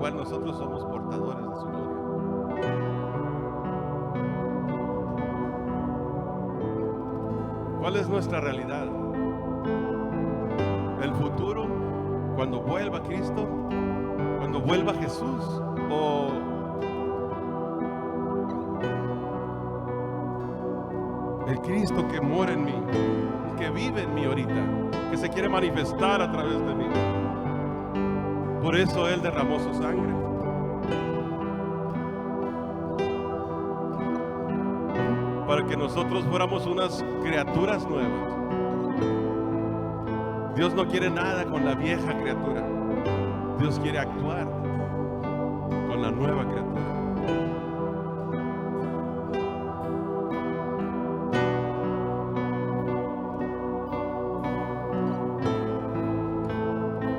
cual nosotros somos portadores de su gloria. ¿Cuál es nuestra realidad? El futuro, cuando vuelva Cristo, cuando vuelva Jesús, o el Cristo que mora en mí, que vive en mí ahorita, que se quiere manifestar a través de mí. Por eso Él derramó su sangre. Para que nosotros fuéramos unas criaturas nuevas. Dios no quiere nada con la vieja criatura. Dios quiere actuar con la nueva criatura.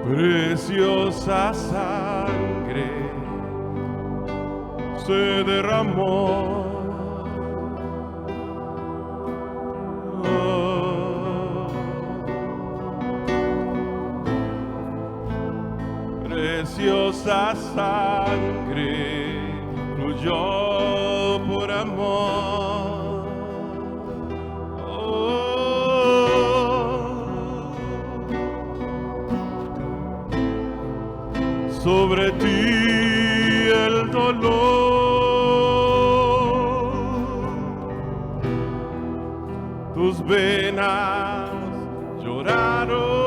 Preciosa sangre se derramó. Preciosa sangre fluyó por amor. Sobre ti el dolor, tus venas lloraron.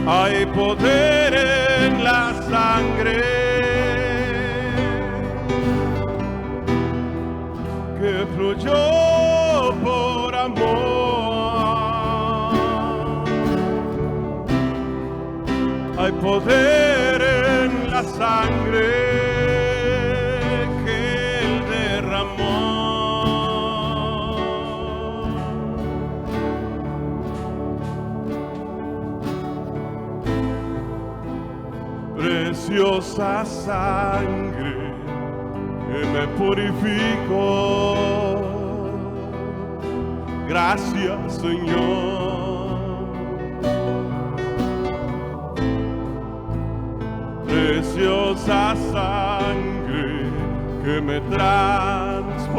Hay poder en la sangre que fluyó por amor. Hay poder en la sangre que Él derramó. Preciosa sangre que me purificó. Gracias, Señor. Preciosa sangre que me transformó.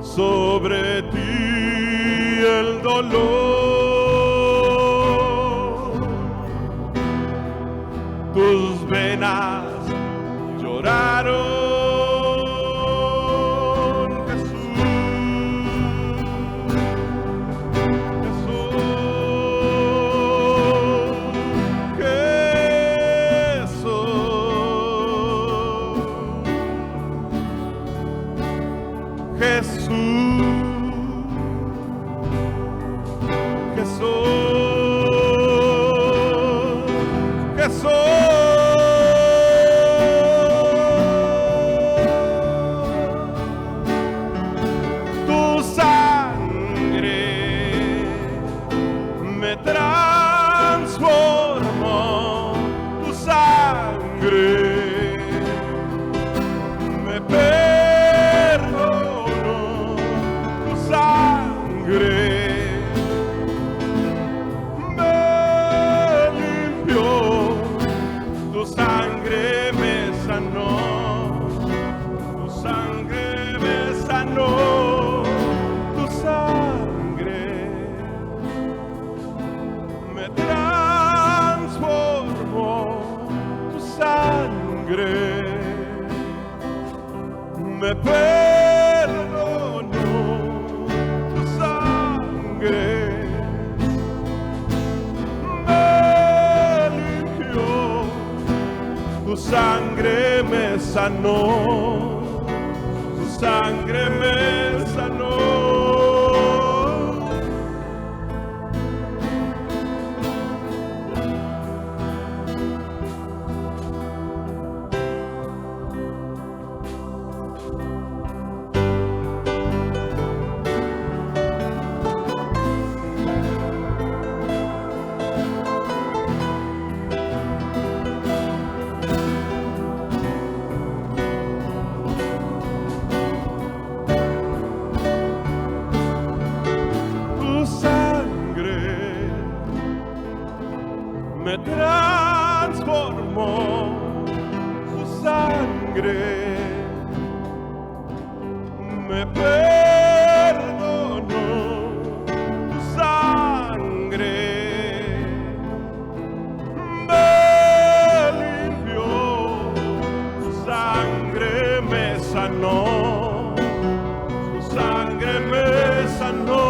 Sobre ti el dolor, tus venas lloraron. Me perdonó tu sangre, me limpió tu Tu sangre me sanó, tu sangre me sanó. Me transformó, su sangre me perdonó, tu sangre me limpió, tu sangre me sanó, tu sangre me sanó.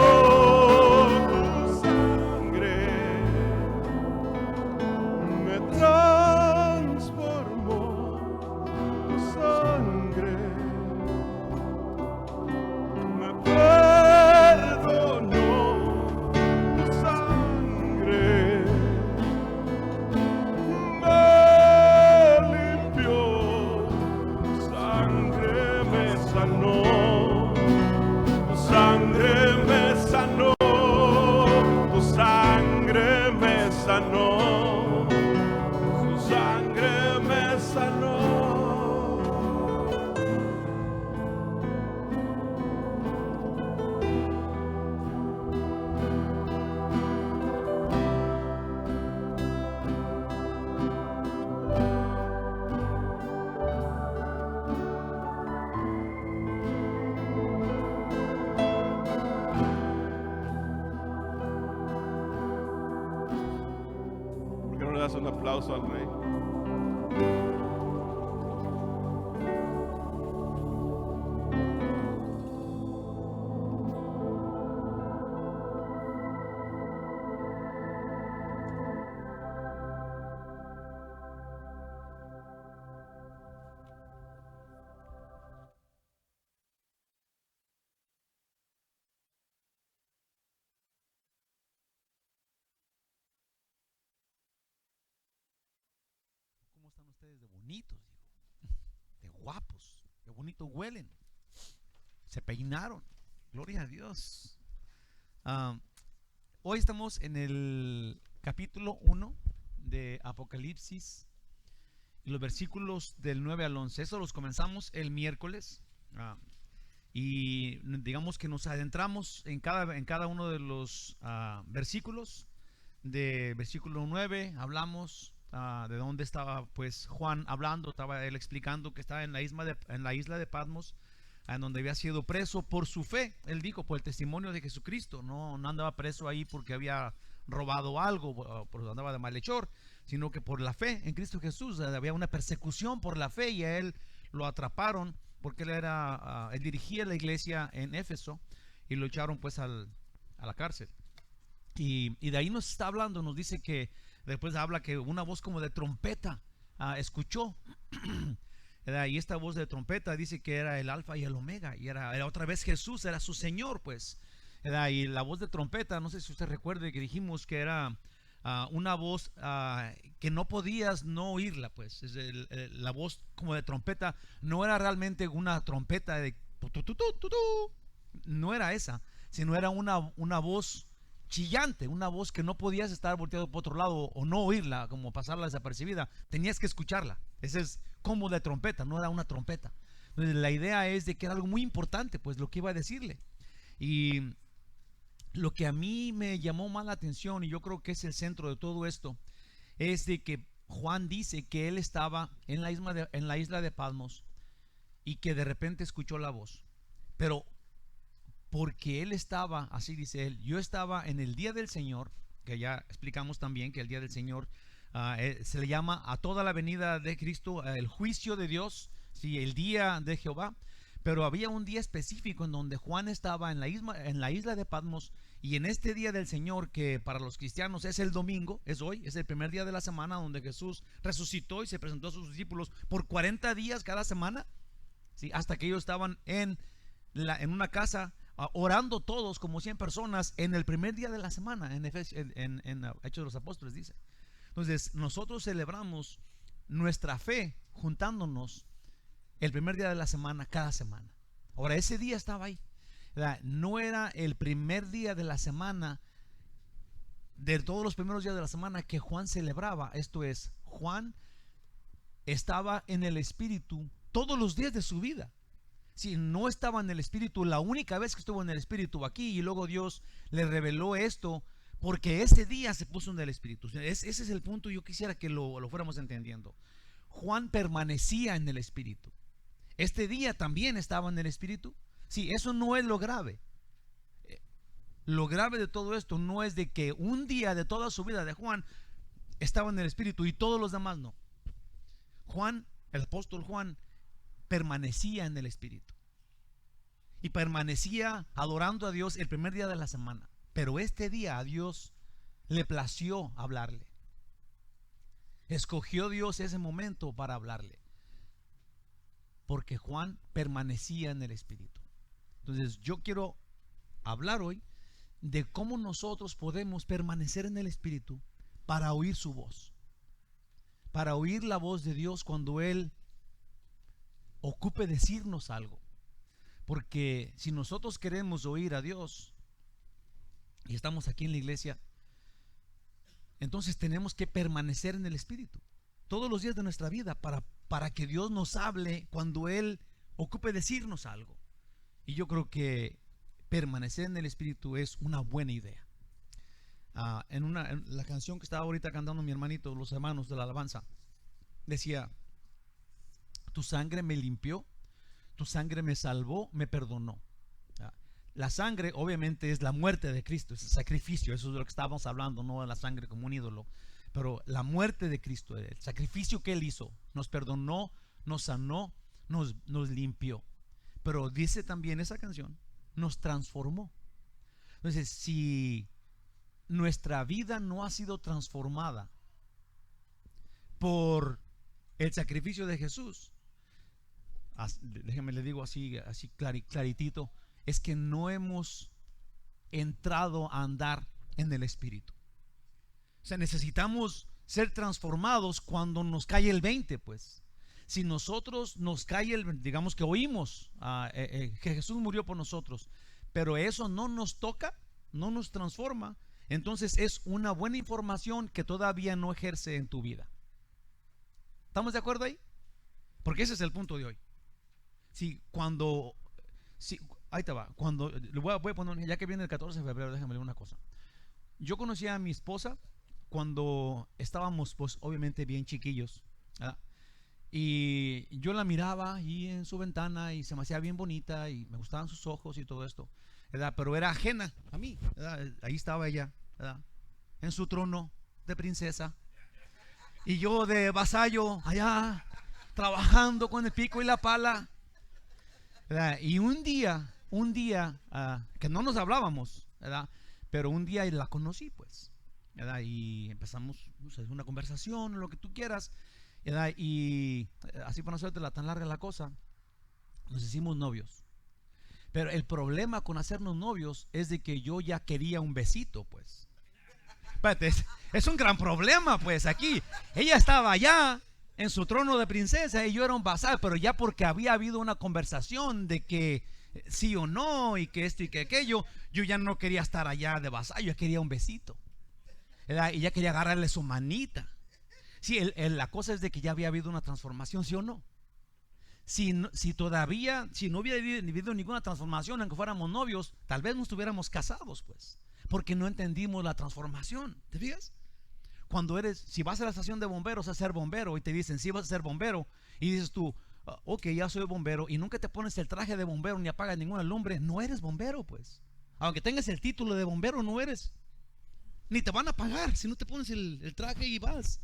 Un aplauso al Rey. ¿Cómo están ustedes de bonitos? De guapos, de bonitos huelen. Se peinaron. Gloria a Dios. Hoy estamos en el capítulo 1 de Apocalipsis y los versículos del 9 al 11. Eso los comenzamos el miércoles. Y digamos que nos adentramos en cada uno de los versículos. De versículo 9 hablamos de dónde estaba pues Juan hablando, estaba él explicando que estaba en la isla de Patmos, en donde había sido preso por su fe. Él dijo, por el testimonio de Jesucristo. No andaba preso ahí porque había robado algo, porque andaba de malhechor, sino que por la fe en Cristo Jesús. Había una persecución por la fe y a él lo atraparon porque él dirigía la iglesia en Éfeso y lo echaron pues a la cárcel. Y de ahí nos está hablando, nos dice que después habla que una voz como de trompeta escuchó. Y esta voz de trompeta dice que era el alfa y el omega, y era otra vez Jesús, era su Señor pues. Y la voz de trompeta, no sé si usted recuerde que dijimos que era una voz que no podías no oírla pues. La voz como de trompeta no era realmente una trompeta de no era esa, sino era una voz chillante, una voz que no podías estar volteado por otro lado o no oírla, como pasarla desapercibida, tenías que escucharla. Ese es como de trompeta, no era una trompeta. Entonces, la idea es de que era algo muy importante, pues lo que iba a decirle. Y lo que a mí me llamó más la atención, y yo creo que es el centro de todo esto, es de que Juan dice que él estaba en la isla de Patmos y que de repente escuchó la voz, pero porque él estaba, así dice él, yo estaba en el día del Señor, que ya explicamos también que el día del Señor se le llama a toda la venida de Cristo el juicio de Dios, sí, el día de Jehová. Pero había un día específico en donde Juan estaba en la isla de Patmos, y en este día del Señor, que para los cristianos es el domingo, es hoy, es el primer día de la semana donde Jesús resucitó y se presentó a sus discípulos por 40 días cada semana, ¿sí? Hasta que ellos estaban en una casa orando todos como 100 personas en el primer día de la semana, en Hechos de los Apóstoles dice. Entonces nosotros celebramos nuestra fe juntándonos el primer día de la semana, cada semana. Ahora, ese día estaba ahí, ¿verdad? No era el primer día de la semana, de todos los primeros días de la semana, que Juan celebraba. Esto es, Juan estaba en el Espíritu todos los días de su vida. Si no estaba en el Espíritu, la única vez que estuvo en el Espíritu aquí, y luego Dios le reveló esto, porque ese día se puso en el Espíritu. Ese es el punto. Yo quisiera que lo fuéramos entendiendo. Juan permanecía en el Espíritu. Este día también estaba en el Espíritu. Sí, eso no es lo grave. Lo grave de todo esto no es de que un día de toda su vida de Juan estaba en el Espíritu y todos los demás no. Juan, el apóstol Juan, permanecía en el Espíritu y permanecía adorando a Dios el primer día de la semana. Pero este día a Dios le plació hablarle. Escogió Dios ese momento para hablarle, porque Juan permanecía en el Espíritu. Entonces yo quiero hablar hoy de cómo nosotros podemos permanecer en el Espíritu para oír su voz, para oír la voz de Dios cuando Él ocupe decirnos algo. Porque si nosotros queremos oír a Dios y estamos aquí en la iglesia, entonces tenemos que permanecer en el Espíritu todos los días de nuestra vida para que Dios nos hable cuando Él ocupe decirnos algo. Y yo creo que permanecer en el Espíritu es una buena idea. En la canción que estaba ahorita cantando mi hermanito, los hermanos de la alabanza, decía: tu sangre me limpió, tu sangre me salvó, me perdonó. La sangre obviamente es la muerte de Cristo, es el sacrificio. Eso es de lo que estábamos hablando, no de la sangre como un ídolo, pero la muerte de Cristo, el sacrificio que Él hizo, nos perdonó, nos sanó, nos limpió. Pero dice también esa canción, nos transformó. Entonces, si nuestra vida no ha sido transformada por el sacrificio de Jesús, déjeme le digo así claritito, es que no hemos entrado a andar en el Espíritu. O sea, necesitamos ser transformados cuando nos cae el 20, pues. Si nosotros nos cae digamos que oímos que Jesús murió por nosotros, pero eso no nos toca, no nos transforma, entonces es una buena información que todavía no ejerce en tu vida. ¿Estamos de acuerdo ahí? Porque ese es el punto de hoy. Ahí te va. Cuando voy a poner, ya que viene el 14 de febrero, déjame leer una cosa. Yo conocí a mi esposa cuando estábamos, pues, obviamente bien chiquillos, ¿verdad? Y yo la miraba ahí en su ventana y se me hacía bien bonita y me gustaban sus ojos y todo esto, ¿verdad? Pero era ajena a mí, ¿verdad? Ahí estaba ella, ¿verdad? En su trono de princesa y yo de vasallo allá trabajando con el pico y la pala, ¿verdad? Y un día que no nos hablábamos, ¿verdad? Pero un día la conocí, pues, ¿verdad? Y empezamos, no sé, una conversación, lo que tú quieras, ¿verdad? Y así, para no hacerte tan larga la cosa, nos hicimos novios. Pero el problema con hacernos novios es de que yo ya quería un besito, pues. Espérate, es un gran problema, pues, aquí. Ella estaba allá en su trono de princesa y yo era un vasal, pero ya porque había habido una conversación de que sí o no y que esto y que aquello, yo ya no quería estar allá de vasallo, yo quería un besito, ¿verdad? Y ya quería agarrarle su manita. Sí, la cosa es de que ya había habido una transformación, ¿sí o no? Si no hubiera habido ninguna transformación, aunque fuéramos novios, tal vez no estuviéramos casados, pues, porque no entendimos la transformación. ¿Te fijas? Si vas a la estación de bomberos a ser bombero y te dicen, sí, vas a ser bombero, y dices tú, ok, ya soy bombero, y nunca te pones el traje de bombero ni apagas ninguna lumbre, no eres bombero, pues. Aunque tengas el título de bombero, no eres, ni te van a pagar si no te pones el traje y vas.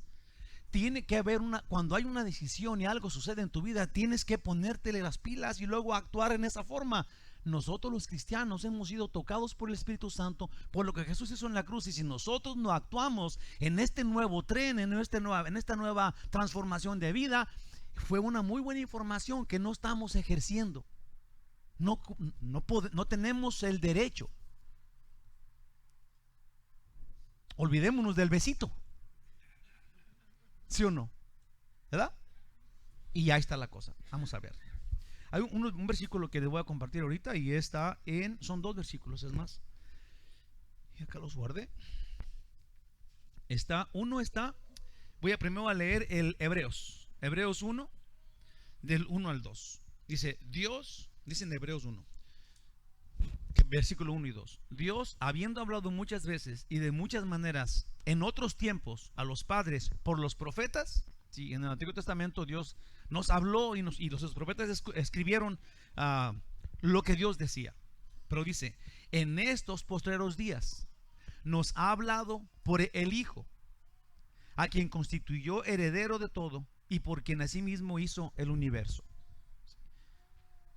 tiene que haber cuando hay una decisión y algo sucede en tu vida, tienes que ponértele las pilas y luego actuar en esa forma. Nosotros los cristianos hemos sido tocados por el Espíritu Santo, por lo que Jesús hizo en la cruz, y si nosotros no actuamos en este nuevo tren, en esta nueva transformación de vida, fue una muy buena información que no estamos ejerciendo. No tenemos el derecho. Olvidémonos del besito, ¿sí o no? ¿Verdad? Y ahí está la cosa. Vamos a ver. Hay un versículo que les voy a compartir ahorita, y son 2 versículos, es más. Y acá los guardé. Voy a primero leer el Hebreos 1, del 1 al 2. Dice en Hebreos 1, versículo 1 y 2. Dios, habiendo hablado muchas veces y de muchas maneras en otros tiempos a los padres por los profetas. Sí, en el Antiguo Testamento Dios nos habló y los profetas escribieron lo que Dios decía. Pero dice, en estos postreros días nos ha hablado por el Hijo, a quien constituyó heredero de todo y por quien asimismo hizo el universo.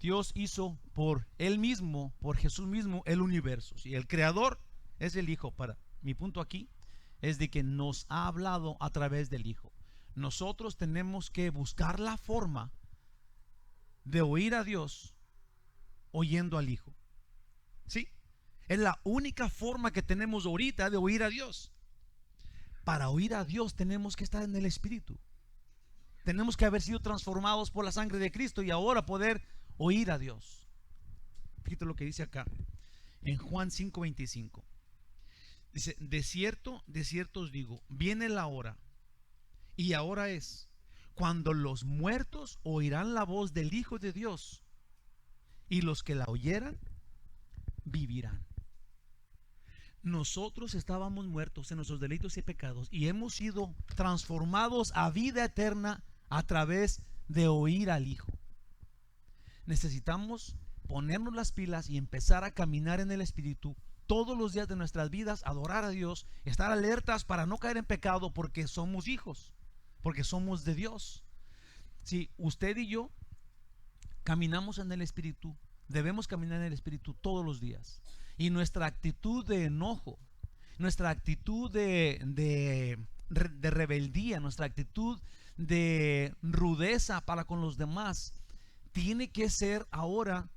Dios hizo por Él mismo, por Jesús mismo, el universo. ¿Sí? El creador es el Hijo. Para mi punto aquí es de que nos ha hablado a través del Hijo. Nosotros tenemos que buscar la forma de oír a Dios oyendo al Hijo. ¿Sí? Es la única forma que tenemos ahorita de oír a Dios. Para oír a Dios tenemos que estar en el Espíritu. Tenemos que haber sido transformados por la sangre de Cristo y ahora poder oír a Dios. Fíjate lo que dice acá en Juan 5:25. Dice, de cierto os digo, viene la hora, y ahora es, cuando los muertos oirán la voz del Hijo de Dios, y los que la oyeran vivirán. Nosotros estábamos muertos en nuestros delitos y pecados, y hemos sido transformados a vida eterna a través de oír al Hijo. Necesitamos ponernos las pilas y empezar a caminar en el Espíritu todos los días de nuestras vidas, adorar a Dios, estar alertas para no caer en pecado, porque somos hijos, porque somos de Dios. Si usted y yo caminamos en el Espíritu, debemos caminar en el Espíritu todos los días, y nuestra actitud de enojo, nuestra actitud de rebeldía, nuestra actitud de rudeza para con los demás tiene que ser ahora.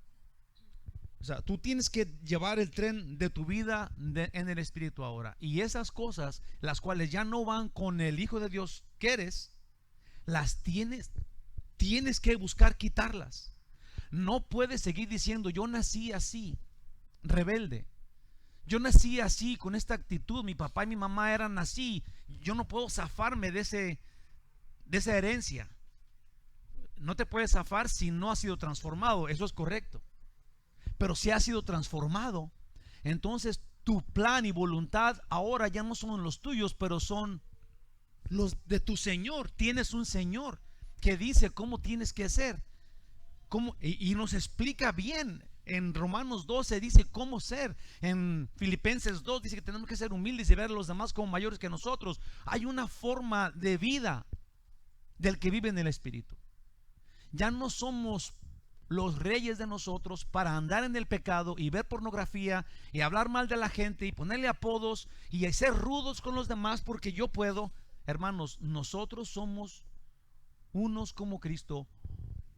O sea, tú tienes que llevar el tren de tu vida en el Espíritu ahora. Y esas cosas, las cuales ya no van con el Hijo de Dios que eres, las tienes que buscar quitarlas. No puedes seguir diciendo, yo nací así, rebelde. Yo nací así, con esta actitud. Mi papá y mi mamá eran así. Yo no puedo zafarme de esa herencia. No te puedes zafar si no has sido transformado. Eso es correcto. Pero si has sido transformado, entonces tu plan y voluntad ahora ya no son los tuyos, pero son los de tu Señor. Tienes un Señor que dice cómo tienes que ser, y nos explica bien. En Romanos 12 dice cómo ser. En Filipenses 2 dice que tenemos que ser humildes y ver a los demás como mayores que nosotros. Hay una forma de vida del que vive en el Espíritu. Ya no somos los reyes de nosotros para andar en el pecado y ver pornografía y hablar mal de la gente y ponerle apodos y ser rudos con los demás porque yo puedo. Hermanos, nosotros somos unos como Cristo,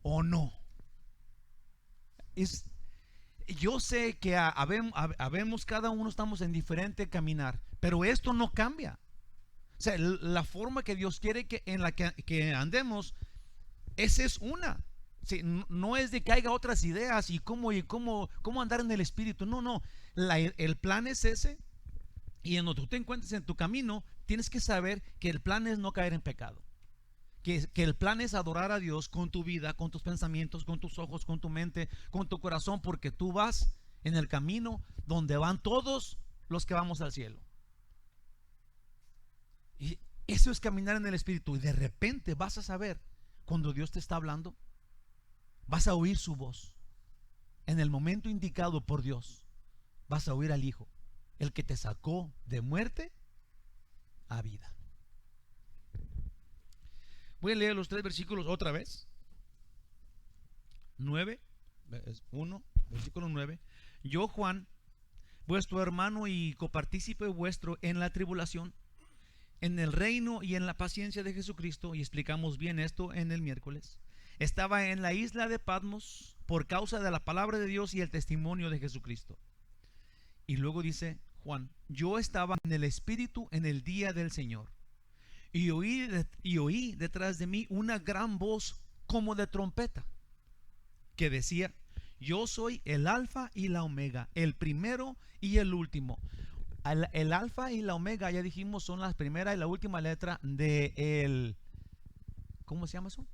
¿o no? Yo sé que habemos, cada uno estamos en diferente caminar, pero esto no cambia. O sea, la forma que Dios quiere en la que andemos, esa es una. Sí, no es de que haya otras ideas y cómo andar en el Espíritu. No. El plan es ese. Y en donde tú te encuentres en tu camino, tienes que saber que el plan es no caer en pecado. Que el plan es adorar a Dios con tu vida, con tus pensamientos, con tus ojos, con tu mente, con tu corazón, porque tú vas en el camino donde van todos los que vamos al cielo. Y eso es caminar en el Espíritu. Y de repente vas a saber cuando Dios te está hablando. Vas a oír su voz. En el momento indicado por Dios, vas a oír al Hijo, el que te sacó de muerte a vida. Voy a leer los 3 versículos otra vez. 9, 1, versículo 9. Yo, Juan, vuestro hermano y copartícipe vuestro en la tribulación, en el reino y en la paciencia de Jesucristo, y explicamos bien esto en el miércoles, estaba en la isla de Patmos por causa de la palabra de Dios y el testimonio de Jesucristo. Y luego dice Juan, yo estaba en el Espíritu en el día del Señor, y oí detrás de mí una gran voz como de trompeta, que decía, yo soy el alfa y la omega, el primero y el último. El alfa y la omega, ya dijimos, son la primera y la última letra del, ¿cómo se llama eso?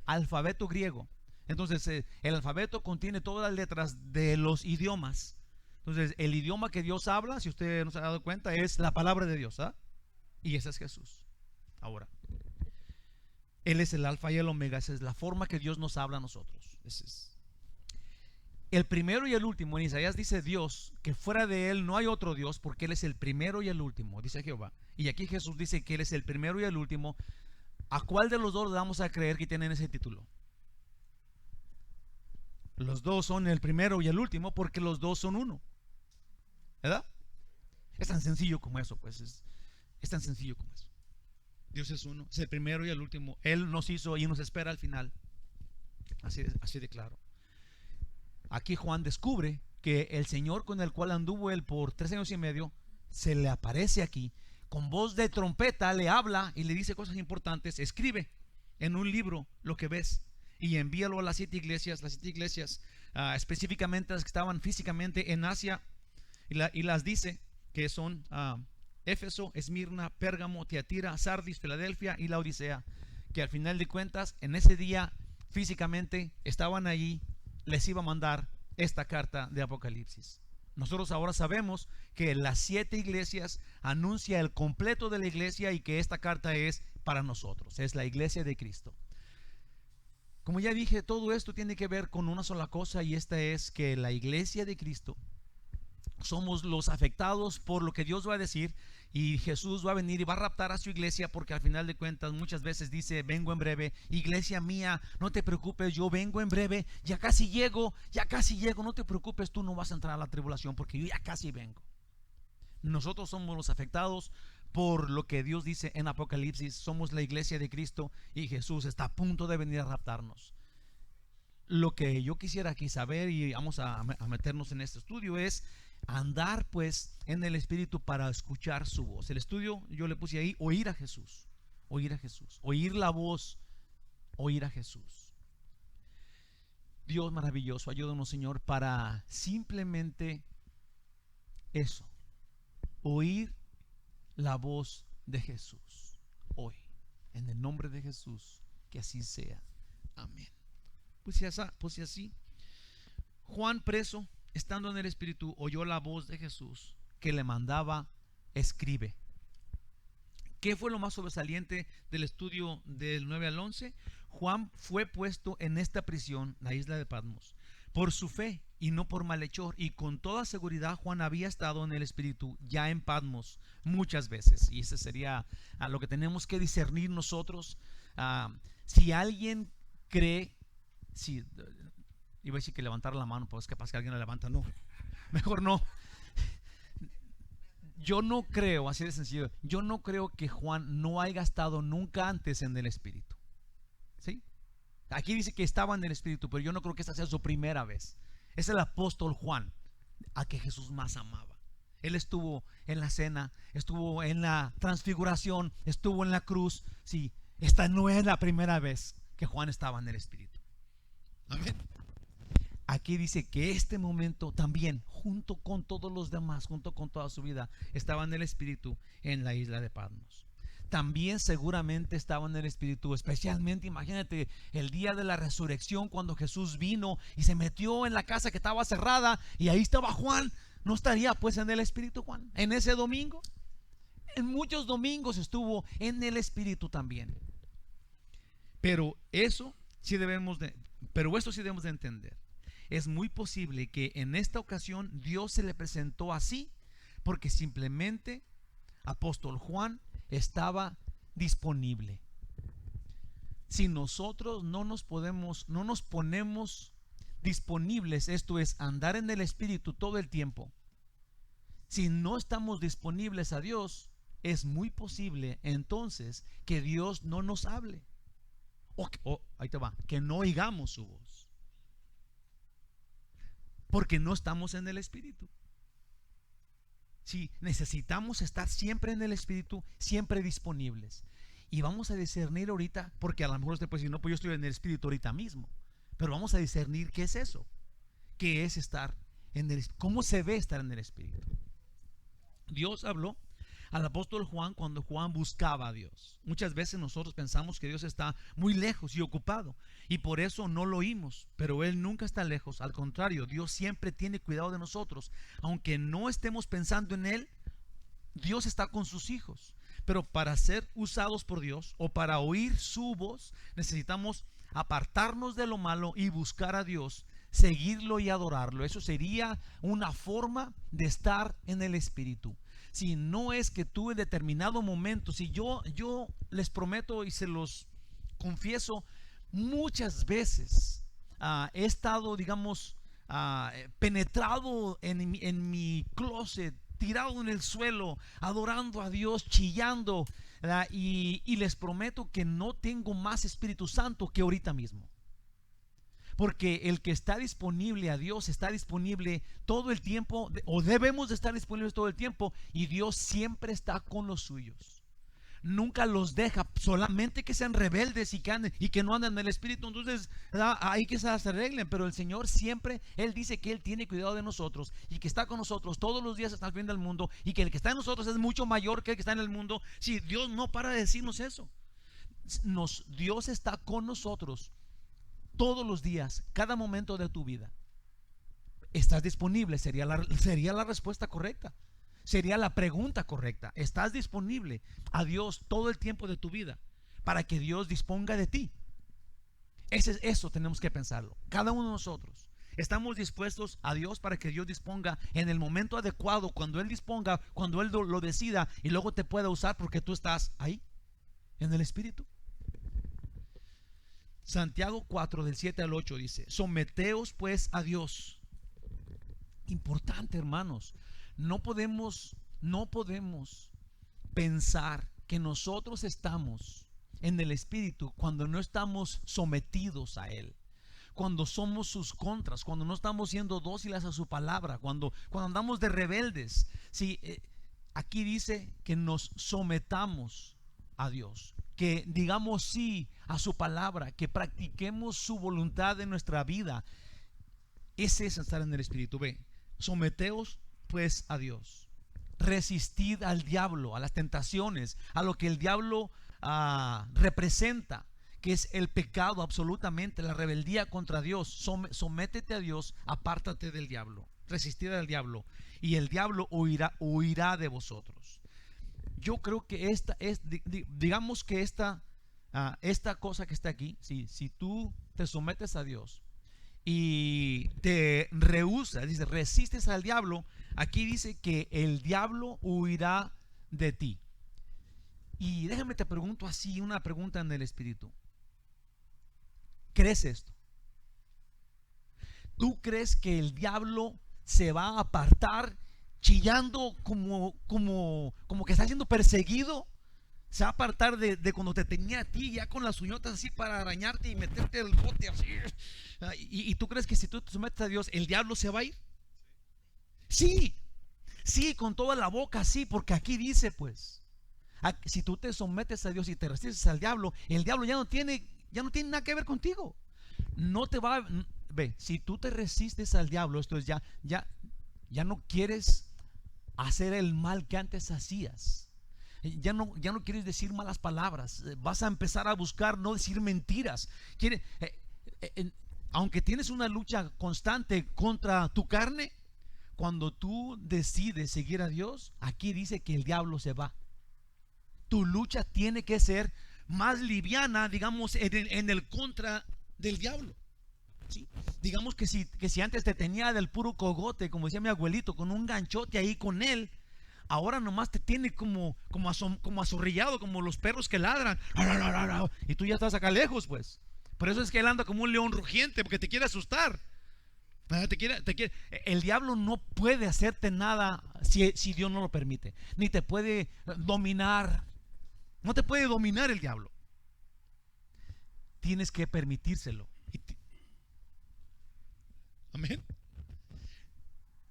Alfabeto griego. Entonces el alfabeto contiene todas las letras de los idiomas. Entonces el idioma que Dios habla, si usted no se ha dado cuenta, es la palabra de Dios, ¿ah? Y ese es Jesús. Ahora, Él es el alfa y el omega. Esa es la forma que Dios nos habla a nosotros. Ese es el primero y el último. En Isaías dice Dios que fuera de Él no hay otro Dios, porque Él es el primero y el último, dice Jehová. Y aquí Jesús dice que Él es el primero y el último. ¿A cuál de los dos le vamos a creer que tienen ese título? Los dos son el primero y el último, porque los dos son uno, ¿verdad? Es tan sencillo como eso, pues es tan sencillo como eso. Dios es uno, es el primero y el último. Él nos hizo y nos espera al final. Así de claro. Aquí Juan descubre que el Señor con el cual anduvo él por 3 años y medio se le aparece aquí, con voz de trompeta le habla y le dice cosas importantes. Escribe en un libro lo que ves y envíalo a las 7 iglesias, específicamente las que estaban físicamente en Asia, y las dice que son Éfeso, Esmirna, Pérgamo, Tiatira, Sardis, Filadelfia y Laodicea, que al final de cuentas en ese día físicamente estaban allí. Les iba a mandar esta carta de Apocalipsis. Nosotros ahora sabemos que las 7 iglesias anuncia el completo de la iglesia y que esta carta es para nosotros, es la iglesia de Cristo. Como ya dije, todo esto tiene que ver con una sola cosa, y esta es que la iglesia de Cristo somos los afectados por lo que Dios va a decir, y Jesús va a venir y va a raptar a su iglesia, porque al final de cuentas muchas veces dice, vengo en breve. Iglesia mía, no te preocupes, yo vengo en breve, ya casi llego, no te preocupes, tú no vas a entrar a la tribulación porque yo ya casi vengo. Nosotros somos los afectados por lo que Dios dice en Apocalipsis. Somos la iglesia de Cristo y Jesús está a punto de venir a raptarnos. Lo que yo quisiera aquí saber, y vamos a meternos en este estudio, es andar pues en el Espíritu para escuchar su voz. El estudio yo le puse ahí, oír a Jesús, oír la voz, oír a Jesús. Dios maravilloso, ayúdanos, Señor, para simplemente eso, oír la voz de Jesús hoy, en el nombre de Jesús, que así sea. Amén. Pues así, Juan, preso, estando en el Espíritu, oyó la voz de Jesús que le mandaba, escribe. ¿Qué fue lo más sobresaliente del estudio del 9 al 11? Juan fue puesto en esta prisión, la isla de Patmos, por su fe y no por malhechor, y con toda seguridad Juan había estado en el Espíritu ya en Patmos muchas veces, y ese sería lo que tenemos que discernir nosotros. Si alguien cree, si iba a decir que levantar la mano, pues capaz que alguien la levanta, no, mejor no. Yo no creo, así de sencillo, yo no creo que Juan no haya estado nunca antes en el Espíritu. ¿Sí? Aquí dice que estaba en el Espíritu, pero yo no creo que esta sea su primera vez. Es el apóstol Juan, a que Jesús más amaba. Él estuvo en la cena, estuvo en la transfiguración, estuvo en la cruz. Sí, esta no es la primera vez que Juan estaba en el Espíritu. Amén. Aquí dice que este momento también, junto con todos los demás, junto con toda su vida, estaba en el Espíritu en la isla de Patmos. También seguramente estaba en el Espíritu, especialmente, imagínate, el día de la resurrección, cuando Jesús vino y se metió en la casa que estaba cerrada, y ahí estaba Juan. ¿No estaría pues en el Espíritu Juan en ese domingo? En muchos domingos estuvo en el Espíritu también. Pero esto sí debemos de entender. Es muy posible que en esta ocasión Dios se le presentó así porque simplemente apóstol Juan estaba disponible. si nosotros no nos ponemos disponibles, esto es, andar en el Espíritu todo el tiempo, si no estamos disponibles a Dios, es muy posible entonces que Dios no nos hable. Ahí te va, que no oigamos su voz, porque no estamos en el Espíritu. Si necesitamos estar siempre en el Espíritu, siempre disponibles. Y vamos a discernir ahorita, porque a lo mejor usted puede decir, no, pues yo estoy en el Espíritu ahorita mismo. Pero vamos a discernir qué es eso. ¿Qué es estar en el Espíritu? ¿Cómo se ve estar en el Espíritu? Dios habló al apóstol Juan cuando Juan buscaba a Dios. Muchas veces nosotros pensamos que Dios está muy lejos y ocupado, y por eso no lo oímos, pero Él nunca está lejos. Al contrario, Dios siempre tiene cuidado de nosotros. Aunque no estemos pensando en Él, Dios está con sus hijos. Pero para ser usados por Dios o para oír su voz, necesitamos apartarnos de lo malo y buscar a Dios, seguirlo y adorarlo. Eso sería una forma de estar en el Espíritu. Si no es que tú en determinado momento, si yo les prometo y se los confieso, muchas veces he estado, digamos, penetrado en mi closet, tirado en el suelo, adorando a Dios, chillando, y les prometo que no tengo más Espíritu Santo que ahorita mismo. Porque el que está disponible a Dios está disponible todo el tiempo, o debemos de estar disponibles todo el tiempo, y Dios siempre está con los suyos. Nunca los deja, solamente que sean rebeldes y que no andan en el Espíritu. Entonces ahí que se arreglen. Pero el Señor siempre, Él dice que Él tiene cuidado de nosotros y que está con nosotros todos los días hasta el fin del mundo, y que el que está en nosotros es mucho mayor que el que está en el mundo. Si Dios no para de decirnos eso, Dios está con nosotros todos los días, cada momento de tu vida. ¿Estás disponible? Sería la respuesta correcta. Sería la pregunta correcta. ¿Estás disponible a Dios todo el tiempo de tu vida para que Dios disponga de ti? Eso tenemos que pensarlo. Cada uno de nosotros. ¿Estamos dispuestos a Dios para que Dios disponga en el momento adecuado, cuando Él disponga, cuando Él lo decida, y luego te pueda usar porque tú estás ahí, en el Espíritu? Santiago 4 del 7 al 8 dice: someteos pues a Dios. Importante, hermanos. No podemos pensar que nosotros estamos en el Espíritu cuando no estamos sometidos a Él, cuando somos sus contras, cuando no estamos siendo dóciles a su palabra, cuando andamos de rebeldes. Sí, aquí dice que nos sometamos a Dios, que digamos sí a su palabra, que practiquemos su voluntad en nuestra vida. Ese es estar en el Espíritu. Ve, someteos pues a Dios, resistid al diablo, a las tentaciones, a lo que el diablo representa, que es el pecado, absolutamente, la rebeldía contra Dios. Sométete a Dios, apártate del diablo, resistid al diablo, y el diablo huirá de vosotros. Yo creo que digamos que esta cosa que está aquí, si tú te sometes a Dios y te rehusas, dice, resistes al diablo, aquí dice que el diablo huirá de ti. Y déjame te pregunto así, una pregunta en el Espíritu. ¿Crees esto? ¿Tú crees que el diablo se va a apartar chillando como que está siendo perseguido? Se va a apartar de cuando te tenía a ti ya con las uñotas así para arañarte y meterte el bote así. ¿Y tú crees que si tú te sometes a Dios, el diablo se va a ir? Sí, con toda la boca, sí, porque aquí dice pues, si tú te sometes a Dios y te resistes al diablo, el diablo ya no tiene nada que ver contigo. No te va ve, si tú te resistes al diablo, esto es ya no quieres hacer el mal que antes hacías. Ya no quieres decir malas palabras. Vas a empezar a buscar no decir mentiras. Aunque tienes una lucha constante contra tu carne, cuando tú decides seguir a Dios, aquí dice que el diablo se va. Tu lucha tiene que ser más liviana, digamos, en el contra del diablo. ¿Sí? Digamos que si antes te tenía del puro cogote, como decía mi abuelito, con un ganchote ahí con él, ahora nomás te tiene como azorrillado, como los perros que ladran, y tú ya estás acá lejos, pues. Por eso es que él anda como un león rugiente, porque te quiere asustar. El diablo no puede hacerte nada si Dios no lo permite, ni te puede dominar. No te puede dominar el diablo. Tienes que permitírselo. Amén.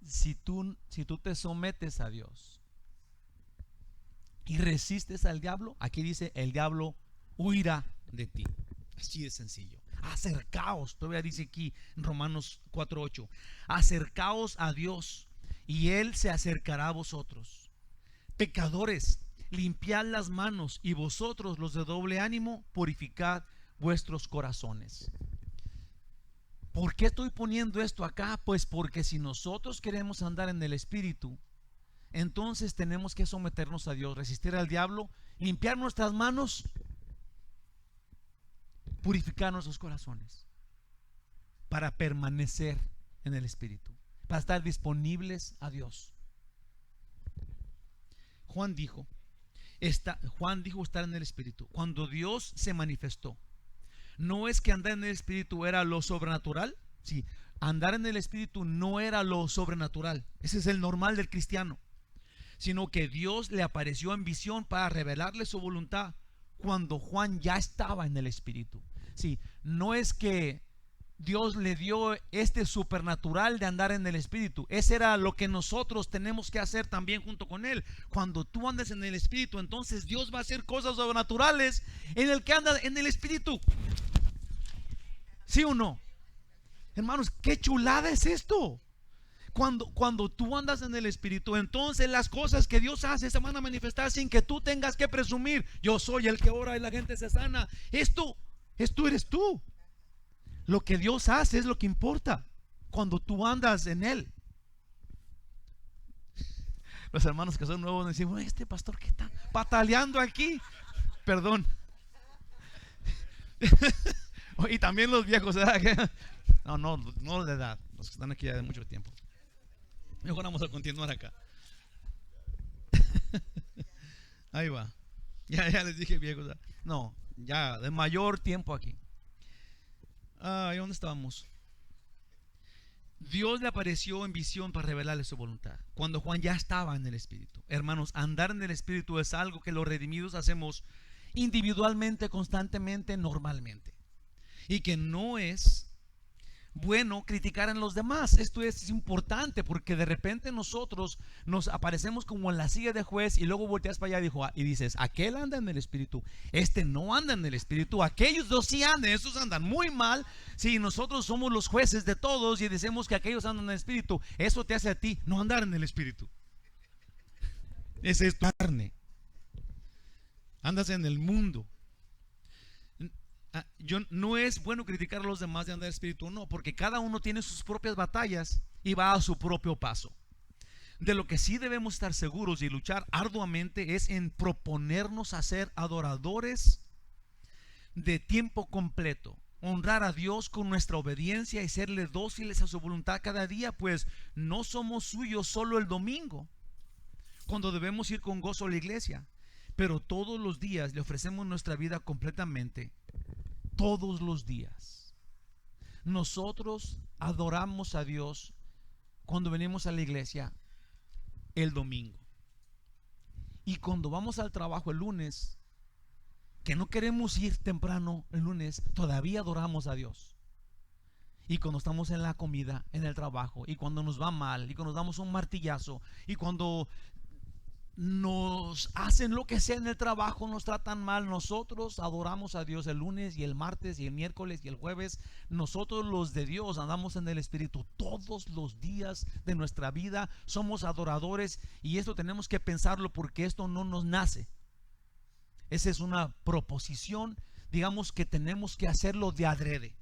Si tú te sometes a Dios y resistes al diablo, aquí dice, el diablo huirá de ti. Así de sencillo. Acercaos, todavía dice aquí en Romanos 4:8, acercaos a Dios y Él se acercará a vosotros. Pecadores, limpiad las manos, y vosotros los de doble ánimo, purificad vuestros corazones. ¿Por qué estoy poniendo esto acá? Pues porque si nosotros queremos andar en el Espíritu, entonces tenemos que someternos a Dios, resistir al diablo, limpiar nuestras manos, purificar nuestros corazones, para permanecer en el Espíritu, para estar disponibles a Dios. Juan dijo estar en el Espíritu. Cuando Dios se manifestó, no es que andar en el Espíritu era lo sobrenatural. Sí, andar en el Espíritu no era lo sobrenatural. Ese es el normal del cristiano. Sino que Dios le apareció en visión para revelarle su voluntad cuando Juan ya estaba en el Espíritu. Sí, no es que Dios le dio este supernatural de andar en el Espíritu. Ese era lo que nosotros tenemos que hacer también junto con Él. Cuando tú andas en el Espíritu, entonces Dios va a hacer cosas sobrenaturales en el que anda en el Espíritu. ¿Sí o no? Hermanos, qué chulada es esto. Cuando tú andas en el Espíritu, entonces las cosas que Dios hace se van a manifestar sin que tú tengas que presumir. Yo soy el que ora y la gente se sana. Esto eres tú. Lo que Dios hace es lo que importa cuando tú andas en Él. Los hermanos que son nuevos decimos, este pastor que está pataleando aquí. Perdón. Y también los viejos, ¿verdad? No de edad, los que están aquí ya de mucho tiempo. Mejor vamos a continuar acá. Ahí va. Ya les dije viejos. No, ya de mayor tiempo aquí. ¿Y dónde estábamos? Dios le apareció en visión para revelarle su voluntad cuando Juan ya estaba en el Espíritu. Hermanos, andar en el Espíritu es algo que los redimidos hacemos individualmente, constantemente, normalmente, y que no es bueno criticar en los demás. Esto es importante porque de repente nosotros nos aparecemos como en la silla de juez y luego volteas para allá y dices, aquel anda en el Espíritu, este no anda en el Espíritu, aquellos dos sí andan, estos andan muy mal. Si nosotros somos los jueces de todos y decimos que aquellos andan en el Espíritu, eso te hace a ti no andar en el Espíritu. Esa es tu carne. Andas en el mundo. No es bueno criticar a los demás de andar en el Espíritu, no, porque cada uno tiene sus propias batallas y va a su propio paso. De lo que sí debemos estar seguros y luchar arduamente es en proponernos a ser adoradores de tiempo completo, honrar a Dios con nuestra obediencia y serle dóciles a su voluntad cada día, pues no somos suyos solo el domingo, cuando debemos ir con gozo a la iglesia, pero todos los días le ofrecemos nuestra vida completamente. Todos los días nosotros adoramos a Dios cuando venimos a la iglesia el domingo, y cuando vamos al trabajo el lunes, que no queremos ir temprano el lunes, todavía adoramos a Dios. Y cuando estamos en la comida, en el trabajo, y cuando nos va mal, y cuando nos damos un martillazo, y cuando nos hacen lo que sea en el trabajo, nos tratan mal, nosotros adoramos a Dios el lunes y el martes y el miércoles y el jueves. Nosotros los de Dios andamos en el Espíritu todos los días de nuestra vida, somos adoradores, y esto tenemos que pensarlo porque esto no nos nace. Esa es una proposición, digamos, que tenemos que hacerlo de adrede.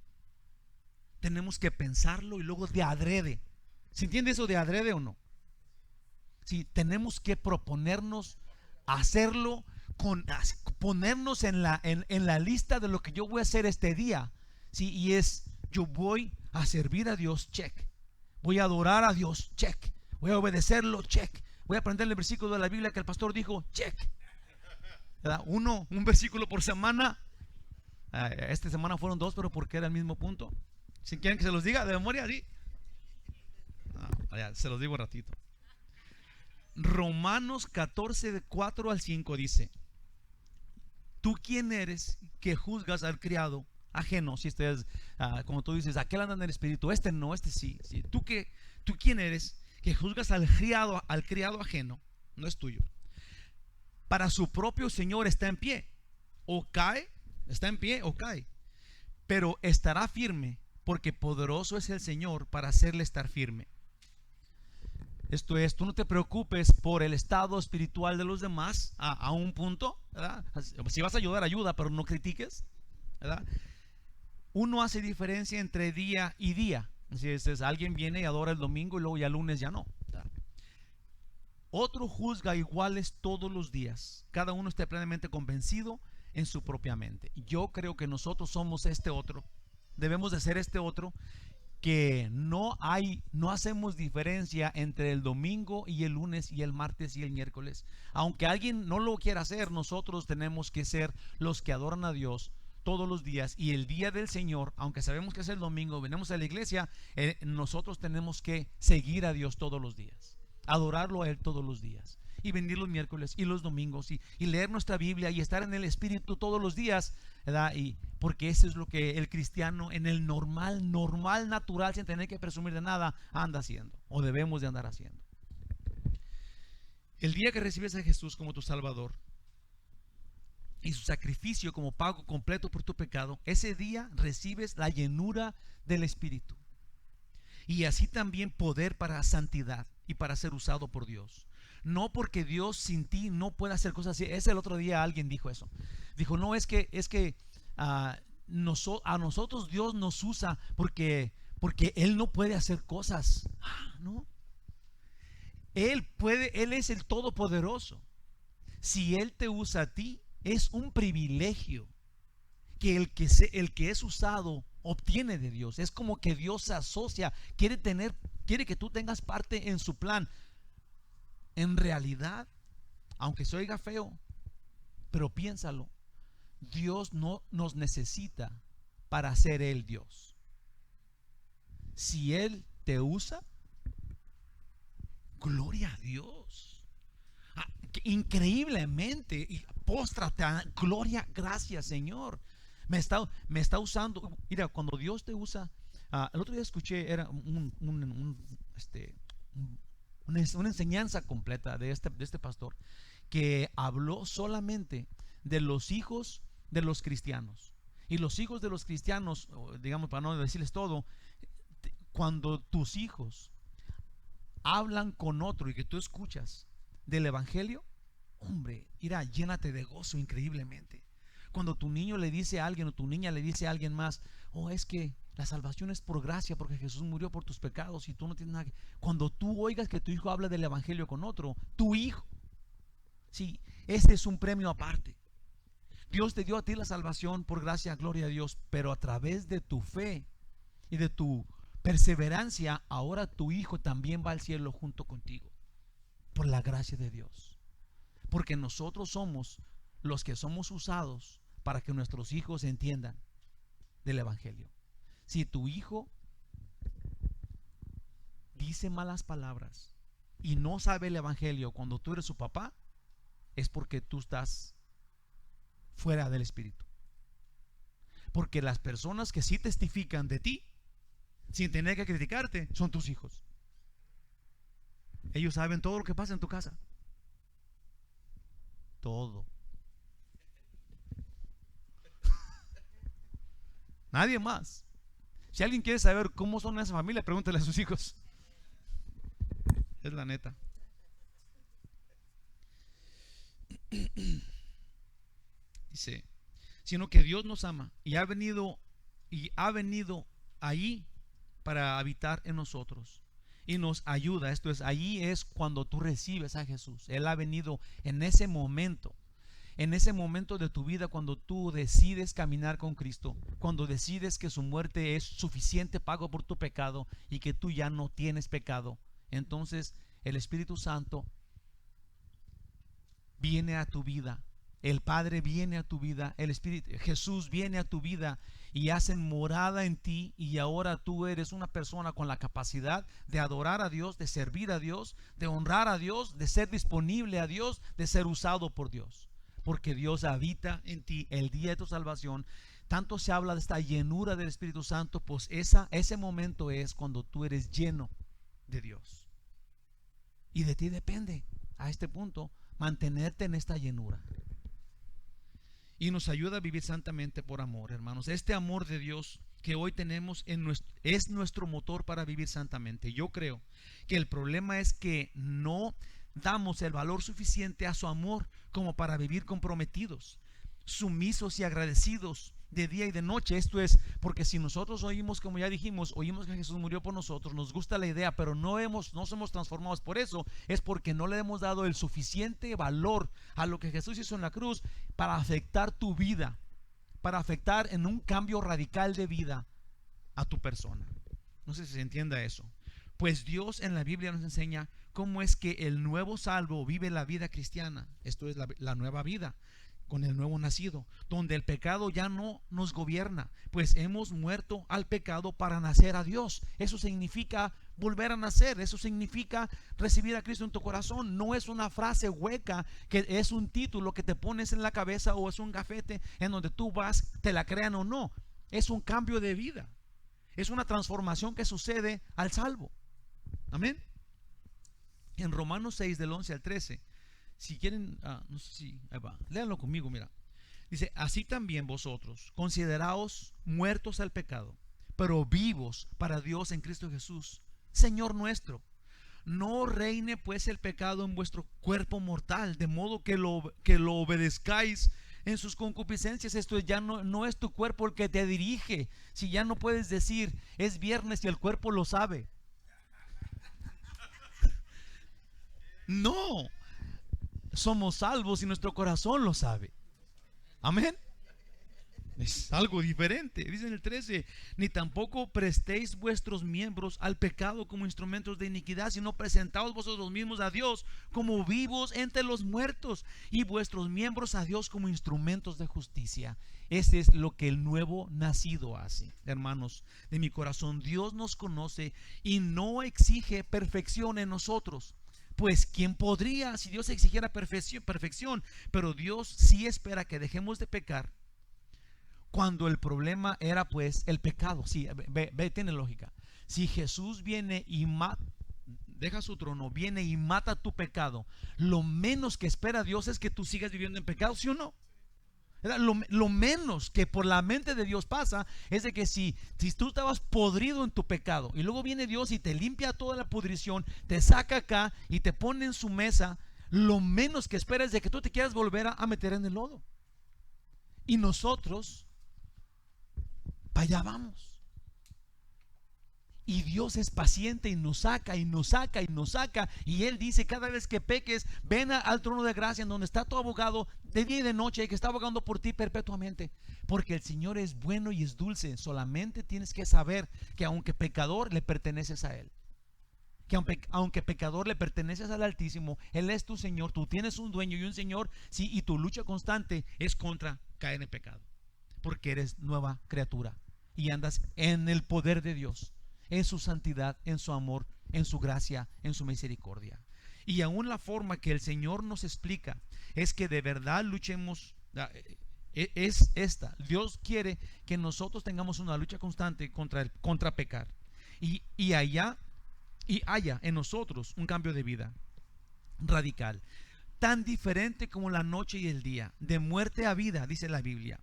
Tenemos que pensarlo y luego de adrede. ¿Se entiende eso de adrede o no? Sí, tenemos que proponernos hacerlo, ponernos en la lista de lo que yo voy a hacer este día. Sí, y es, yo voy a servir a Dios, check. Voy a adorar a Dios, check. Voy a obedecerlo, check. voy a aprender el versículo de la Biblia que el pastor dijo, check, ¿verdad? Un versículo por semana. Esta semana fueron 2, pero porque era el mismo punto. Si quieren que se los diga de memoria, sí. Se los digo un ratito. Romanos 14, de 4 al 5 dice: ¿tú quién eres que juzgas al criado ajeno? Si este es, como tú dices, aquel anda en el espíritu, este no, este sí. ¿Tú quién eres que juzgas al criado ajeno? No es tuyo. Para su propio Señor está en pie, o cae, está en pie o cae, pero estará firme, porque poderoso es el Señor para hacerle estar firme. Esto es, tú no te preocupes por el estado espiritual de los demás a un punto, ¿verdad? Si vas a ayudar, ayuda, pero no critiques, ¿verdad? Uno hace diferencia entre día y día. Si alguien viene y adora el domingo y luego ya el lunes ya no, ¿verdad? Otro juzga iguales todos los días. Cada uno esté plenamente convencido en su propia mente. Yo creo que nosotros somos este otro. Debemos de ser este otro, que no hacemos diferencia entre el domingo y el lunes y el martes y el miércoles. Aunque alguien no lo quiera hacer, nosotros tenemos que ser los que adoran a Dios todos los días. Y el día del Señor, aunque sabemos que es el domingo, venimos a la iglesia, nosotros tenemos que seguir a Dios todos los días, adorarlo a Él todos los días, y venir los miércoles y los domingos y leer nuestra Biblia y estar en el Espíritu todos los días, ¿verdad? Y porque eso es lo que el cristiano en el normal, natural, sin tener que presumir de nada, anda haciendo, o debemos de andar haciendo. El día que recibes a Jesús como tu Salvador y su sacrificio como pago completo por tu pecado, ese día recibes la llenura del Espíritu, y así también poder para santidad y para ser usado por Dios. No porque Dios sin ti no puede hacer cosas así. El otro día alguien dijo eso. Dijo, no, es que a nosotros Dios nos usa porque Él no puede hacer cosas. No. Él es el Todopoderoso. Si Él te usa a ti, es un privilegio que el que es usado obtiene de Dios. Es como que Dios se asocia, quiere que tú tengas parte en su plan. En realidad, aunque se oiga feo, pero piénsalo, Dios no nos necesita para ser Él Dios. Si Él te usa, gloria a Dios. Increíblemente, y póstrate, gloria, gracias Señor. Me está usando. Mira, cuando Dios te usa, el otro día escuché, era una enseñanza completa de este pastor, que habló solamente de los hijos de los cristianos. Y los hijos de los cristianos, digamos, para no decirles todo, cuando tus hijos hablan con otro y que tú escuchas del evangelio, hombre, llénate de gozo increíblemente. Cuando tu niño le dice a alguien, o tu niña le dice a alguien más, es que la salvación es por gracia, porque Jesús murió por tus pecados y tú no tienes nada que... Cuando tú oigas que tu hijo habla del evangelio con otro, tu hijo, sí, este es un premio aparte. Dios te dio a ti la salvación por gracia, gloria a Dios, pero a través de tu fe y de tu perseverancia, ahora tu hijo también va al cielo junto contigo, por la gracia de Dios. Porque nosotros somos los que somos usados para que nuestros hijos entiendan del evangelio. Si tu hijo dice malas palabras y no sabe el evangelio cuando tú eres su papá, es porque tú estás fuera del Espíritu. Porque las personas que sí testifican de ti sin tener que criticarte son tus hijos. Ellos saben todo lo que pasa en tu casa. Todo. Nadie más. Si alguien quiere saber cómo son esa familia, pregúntale a sus hijos. Es la neta. Dice, sino que Dios nos ama y ha venido allí para habitar en nosotros y nos ayuda. Esto es, allí es cuando tú recibes a Jesús. Él ha venido en ese momento de tu vida, cuando tú decides caminar con Cristo, cuando decides que su muerte es suficiente pago por tu pecado y que tú ya no tienes pecado. Entonces el Espíritu Santo viene a tu vida. El Padre viene a tu vida, el Espíritu, Jesús viene a tu vida y hacen morada en ti, y ahora tú eres una persona con la capacidad de adorar a Dios, de servir a Dios, de honrar a Dios, de ser disponible a Dios, de ser usado por Dios, porque Dios habita en ti el día de tu salvación. Tanto se habla de esta llenura del Espíritu Santo, pues ese momento es cuando tú eres lleno de Dios, y de ti depende a este punto mantenerte en esta llenura. Y nos ayuda a vivir santamente por amor, hermanos. Este amor de Dios que hoy tenemos es nuestro motor para vivir santamente. Yo creo que el problema es que no damos el valor suficiente a su amor como para vivir comprometidos, sumisos y agradecidos de día y de noche. Esto es porque si nosotros oímos, como ya dijimos, oímos que Jesús murió por nosotros, nos gusta la idea, pero no somos transformados por eso, es porque no le hemos dado el suficiente valor a lo que Jesús hizo en la cruz para afectar tu vida, para afectar en un cambio radical de vida a tu persona. No sé si se entienda eso. Pues Dios en la Biblia nos enseña cómo es que el nuevo salvo vive la vida cristiana. Esto es la nueva vida con el nuevo nacido, donde el pecado ya no nos gobierna, pues hemos muerto al pecado para nacer a Dios. Eso significa volver a nacer, eso significa recibir a Cristo en tu corazón. No es una frase hueca que es un título que te pones en la cabeza, o es un gafete en donde tú vas, te la crean o no. Es un cambio de vida, es una transformación que sucede al salvo. Amén. En Romanos 6 del 11 al 13, si quieren, no sé si ahí va, léanlo conmigo. Mira, dice: así también vosotros consideraos muertos al pecado, pero vivos para Dios en Cristo Jesús, Señor nuestro. No reine pues el pecado en vuestro cuerpo mortal, de modo que lo obedezcáis en sus concupiscencias. Esto ya no es tu cuerpo el que te dirige. Si ya no puedes decir es viernes y el cuerpo lo sabe. No, somos salvos y nuestro corazón lo sabe. Amén. Es algo diferente. Dice en el 13: ni tampoco prestéis vuestros miembros al pecado como instrumentos de iniquidad, sino presentaos vosotros mismos a Dios como vivos entre los muertos, y vuestros miembros a Dios como instrumentos de justicia. Este es lo que el nuevo nacido hace. Hermanos de mi corazón, Dios nos conoce y no exige perfección en nosotros. Pues ¿quién podría si Dios exigiera perfección? Pero Dios sí espera que dejemos de pecar cuando el problema era pues el pecado. Sí, tiene lógica. Si Jesús viene y deja su trono, viene y mata tu pecado, lo menos que espera Dios es que tú sigas viviendo en pecado, ¿sí o no? Lo menos que por la mente de Dios pasa es de que si tú estabas podrido en tu pecado y luego viene Dios y te limpia toda la pudrición, te saca acá y te pone en su mesa, lo menos que espera es de que tú te quieras volver a meter en el lodo. Y nosotros para allá vamos. Y Dios es paciente y nos saca y nos saca y nos saca. Y Él dice: cada vez que peques, ven al trono de gracia, en donde está tu abogado de día y de noche, y que está abogando por ti perpetuamente. Porque el Señor es bueno y es dulce. Solamente tienes que saber que aunque pecador, le perteneces a Él. Que aunque pecador, le perteneces al Altísimo. Él es tu Señor. Tú tienes un dueño y un Señor. Sí, y tu lucha constante es contra caer en pecado, porque eres nueva criatura y andas en el poder de Dios, en su santidad, en su amor, en su gracia, en su misericordia. Y aún la forma que el Señor nos explica es que de verdad luchemos, es esta: Dios quiere que nosotros tengamos una lucha constante contra pecar, y haya en nosotros un cambio de vida radical, tan diferente como la noche y el día, de muerte a vida, dice la Biblia.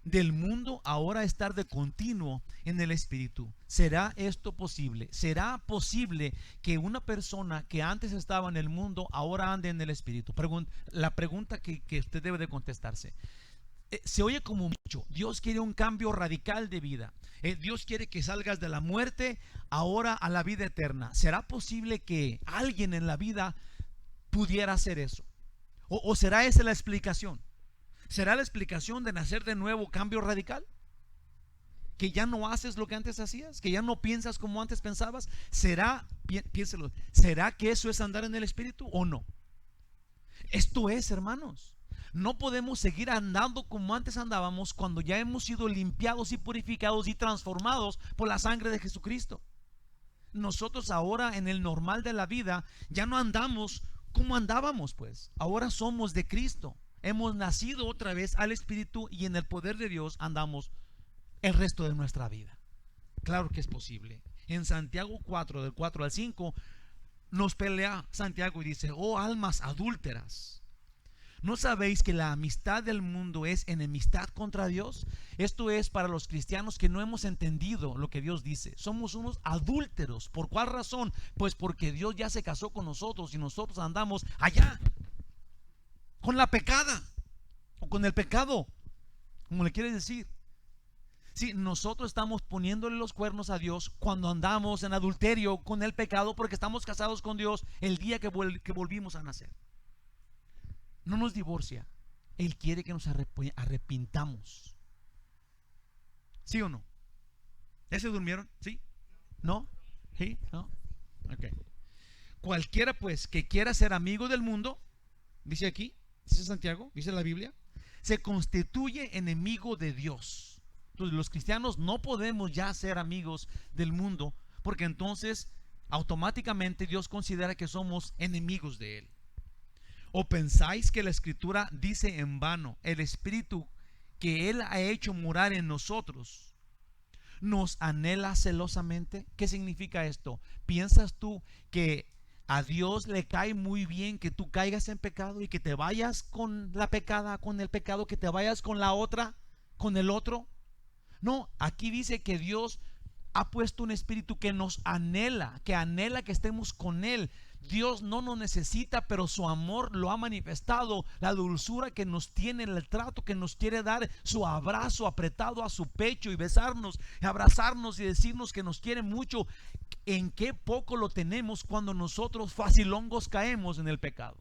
Del mundo ahora estar de continuo en el Espíritu. ¿Será esto posible? ¿Será posible que una persona que antes estaba en el mundo ahora ande en el Espíritu? La pregunta que usted debe de contestarse. Se oye como mucho. Dios quiere un cambio radical de vida. Dios quiere que salgas de la muerte ahora a la vida eterna. ¿Será posible que alguien en la vida pudiera hacer eso? ¿O será esa la explicación? ¿Será la explicación de nacer de nuevo cambio radical? ¿Que ya no haces lo que antes hacías? ¿Que ya no piensas como antes pensabas? ¿Será, piénselo, será que eso es andar en el Espíritu o no? Esto es, hermanos, no podemos seguir andando como antes andábamos cuando ya hemos sido limpiados y purificados y transformados por la sangre de Jesucristo. Nosotros ahora en el normal de la vida ya no andamos como andábamos, pues. Ahora somos de Cristo. Hemos nacido otra vez al Espíritu y en el poder de Dios andamos el resto de nuestra vida. Claro que es posible. En Santiago 4, del 4 al 5, nos pelea Santiago y dice: oh almas adúlteras, ¿no sabéis que la amistad del mundo es enemistad contra Dios? Esto es para los cristianos que no hemos entendido lo que Dios dice. Somos unos adúlteros. ¿Por cuál razón? Pues porque Dios ya se casó con nosotros y nosotros andamos allá con la pecada o con el pecado, como le quiere decir. Sí, nosotros estamos poniéndole los cuernos a Dios cuando andamos en adulterio con el pecado, porque estamos casados con Dios el día que volvimos a nacer. No nos divorcia. Él quiere que nos arrepintamos. ¿Sí o no? ¿Ya se durmieron? ¿Sí? ¿No? ¿Sí? ¿No? Ok. Cualquiera pues que quiera ser amigo del mundo, dice aquí, dice Santiago, dice la Biblia, se constituye enemigo de Dios. Entonces los cristianos no podemos ya ser amigos del mundo, porque entonces automáticamente Dios considera que somos enemigos de Él. ¿O pensáis que la Escritura dice en vano: el Espíritu que Él ha hecho morar en nosotros nos anhela celosamente? ¿Qué significa esto? ¿Piensas tú que a Dios le cae muy bien que tú caigas en pecado y que te vayas con la pecada, con el pecado, que te vayas con la otra, con el otro? No, aquí dice que Dios ha puesto un espíritu que nos anhela, que estemos con Él. Dios no nos necesita, pero su amor lo ha manifestado, la dulzura que nos tiene, el trato que nos quiere dar, su abrazo apretado a su pecho y besarnos y abrazarnos y decirnos que nos quiere mucho. En qué poco lo tenemos cuando nosotros facilongos caemos en el pecado.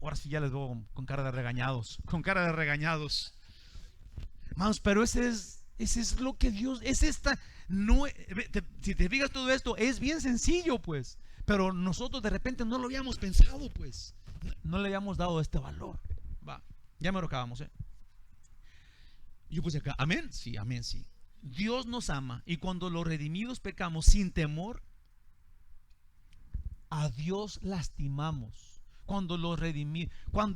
Ahora sí ya les veo con cara de regañados, Hermanos, pero ese es lo que Dios, si te fijas, todo esto es bien sencillo, pues, pero nosotros de repente no lo habíamos pensado, pues, no le habíamos dado este valor. Va, ya me lo acabamos, Yo puse acá, amén, sí, amén, sí. Dios nos ama, y cuando los redimidos pecamos sin temor, a Dios lastimamos. Cuando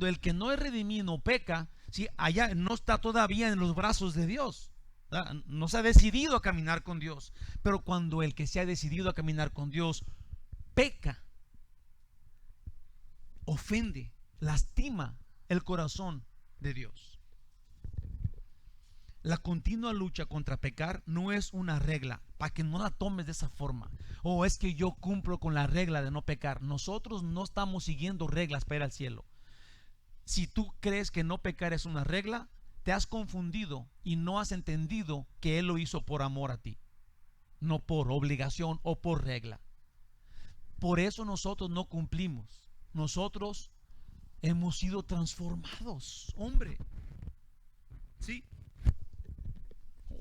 el que no es redimido no peca, si allá no está todavía en los brazos de Dios, ¿verdad? No se ha decidido a caminar con Dios. Pero cuando el que se ha decidido a caminar con Dios peca, ofende, lastima el corazón de Dios. La continua lucha contra pecar no es una regla, para que no la tomes de esa forma. O es que yo cumplo con la regla de no pecar. Nosotros no estamos siguiendo reglas para ir al cielo. Si tú crees que no pecar es una regla, te has confundido y no has entendido que Él lo hizo por amor a ti, no por obligación o por regla. Por eso nosotros no cumplimos. Nosotros hemos sido transformados, hombre. ¿Sí?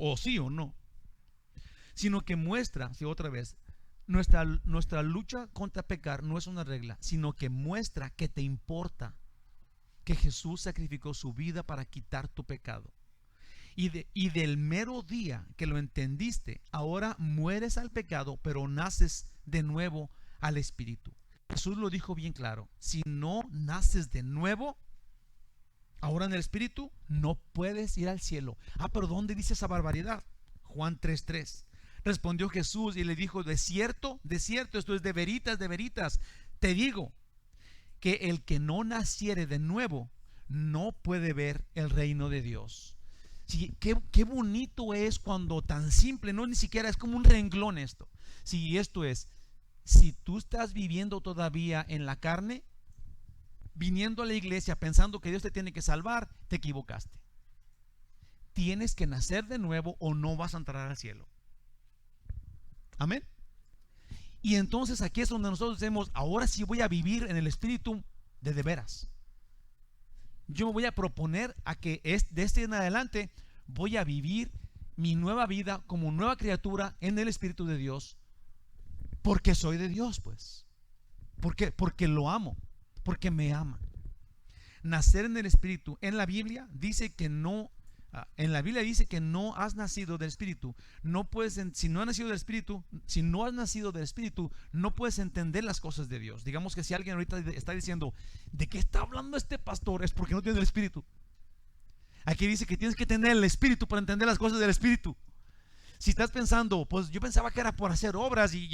O sí o no. Sino que muestra, si otra vez, nuestra lucha contra pecar no es una regla, sino que muestra que te importa, que Jesús sacrificó su vida para quitar tu pecado. Y del mero día que lo entendiste, ahora mueres al pecado, pero naces de nuevo al Espíritu. Jesús lo dijo bien claro: si no naces de nuevo, ahora en el Espíritu, no puedes ir al cielo. Pero ¿dónde dice esa barbaridad? Juan 3:3. Respondió Jesús y le dijo: de cierto, esto es de veritas, te digo que el que no naciere de nuevo no puede ver el reino de Dios. Sí, qué bonito es cuando tan simple, no ni siquiera es como un renglón esto. Sí, esto es, si tú estás viviendo todavía en la carne, viniendo a la iglesia pensando que Dios te tiene que salvar, te equivocaste. Tienes que nacer de nuevo o no vas a entrar al cielo. Amén. Y entonces aquí es donde nosotros decimos: ahora sí voy a vivir en el Espíritu de veras. Yo me voy a proponer a que de este en adelante voy a vivir mi nueva vida como nueva criatura en el Espíritu de Dios, porque soy de Dios, pues. ¿Por qué? Porque lo amo, porque me ama. Nacer en el Espíritu. En la Biblia dice que no, en la Biblia dice que no has nacido del Espíritu. No puedes, si no has nacido del Espíritu, si no has nacido del Espíritu, no puedes entender las cosas de Dios. Digamos que si alguien ahorita está diciendo, ¿de qué está hablando este pastor? Es porque no tiene el Espíritu. Aquí dice que tienes que tener el Espíritu para entender las cosas del Espíritu. Si estás pensando, pues yo pensaba que era por hacer obras y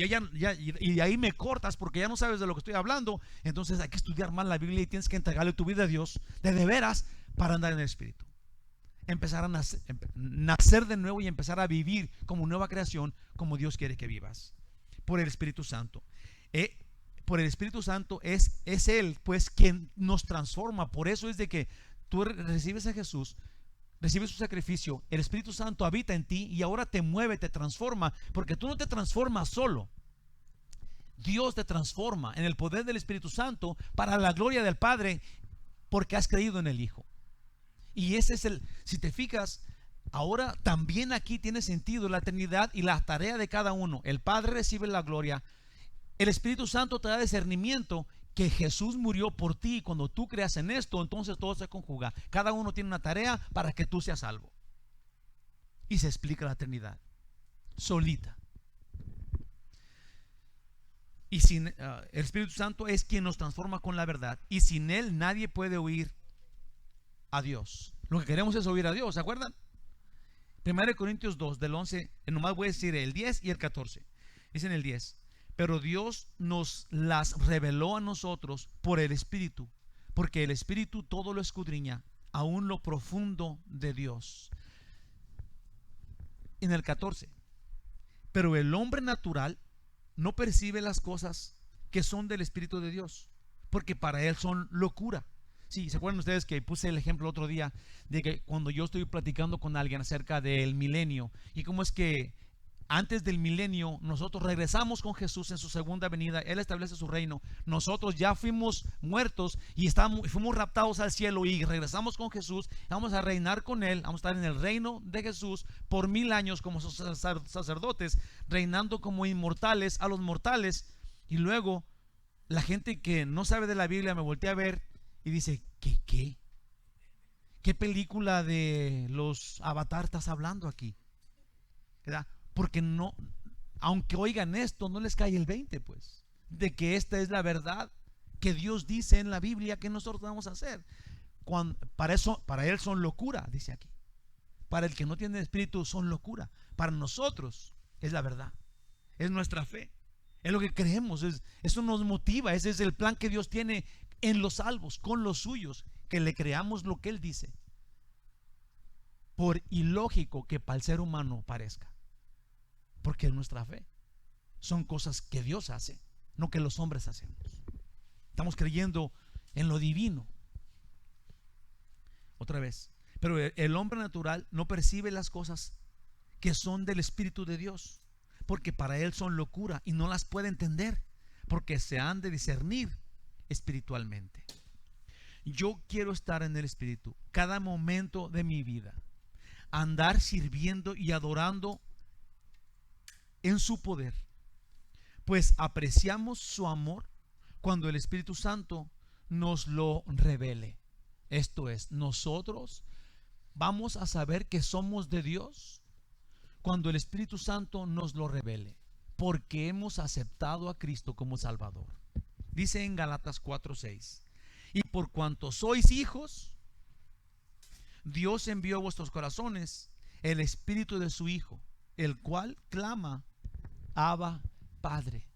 ahí me cortas porque ya no sabes de lo que estoy hablando, entonces hay que estudiar más la Biblia y tienes que entregarle tu vida a Dios de veras para andar en el Espíritu. Empezar a nacer de nuevo y empezar a vivir como nueva creación, como Dios quiere que vivas, por el Espíritu Santo. Por el Espíritu Santo es Él pues quien nos transforma. Por eso es de que tú recibes a Jesús, recibes su sacrificio, el Espíritu Santo habita en ti y ahora te mueve, te transforma, porque tú no te transformas solo. Dios te transforma en el poder del Espíritu Santo para la gloria del Padre, porque has creído en el Hijo. Y ese es si te fijas, ahora también aquí tiene sentido la eternidad y la tarea de cada uno. El Padre recibe la gloria, el Espíritu Santo te da discernimiento que Jesús murió por ti. Cuando tú creas en esto, entonces todo se conjuga. Cada uno tiene una tarea para que tú seas salvo. Y se explica la eternidad solita. Y sin el Espíritu Santo es quien nos transforma con la verdad. Y sin Él nadie puede oír a Dios. Lo que queremos es oír a Dios, ¿se acuerdan? 1 Corintios 2 del 11, nomás voy a decir el 10 y el 14. Dicen el 10: pero Dios nos las reveló a nosotros por el Espíritu, porque el Espíritu todo lo escudriña, aún lo profundo de Dios. En el 14: pero el hombre natural no percibe las cosas que son del Espíritu de Dios, porque para él son locura. Sí, ¿se acuerdan ustedes que puse el ejemplo el otro día de que cuando yo estoy platicando con alguien acerca del milenio y cómo es que antes del milenio nosotros regresamos con Jesús en su segunda venida, Él establece su reino, nosotros ya fuimos muertos y fuimos raptados al cielo y regresamos con Jesús, vamos a reinar con Él, vamos a estar en el reino de Jesús por 1000 años como sus sacerdotes, reinando como inmortales a los mortales. Y luego la gente que no sabe de la Biblia me voltea a ver y dice, ¿qué película de los Avatar estás hablando aquí? ¿Verdad? Porque no, aunque oigan esto, no les cae el 20 pues, de que esta es la verdad que Dios dice en la Biblia que nosotros vamos a hacer. Para Él son locura, dice aquí. Para el que no tiene espíritu son locura. Para nosotros es la verdad, es nuestra fe, es lo que creemos, eso nos motiva. Ese es el plan que Dios tiene en los salvos, con los suyos, que le creamos lo que Él dice, por ilógico que para el ser humano parezca, porque es nuestra fe. Son cosas que Dios hace, no que los hombres hacemos. Estamos creyendo en lo divino. Otra vez, pero el hombre natural no percibe las cosas que son del Espíritu de Dios, porque para él son locura y no las puede entender, porque se han de discernir espiritualmente. Yo quiero estar en el Espíritu cada momento de mi vida, andar sirviendo y adorando en su poder, pues apreciamos su amor cuando el Espíritu Santo nos lo revele. Esto es, nosotros vamos a saber que somos de Dios cuando el Espíritu Santo nos lo revele, porque hemos aceptado a Cristo como Salvador. Dice en Gálatas 4:6: y por cuanto sois hijos, Dios envió a vuestros corazones el Espíritu de su Hijo, el cual clama, Abba, Padre.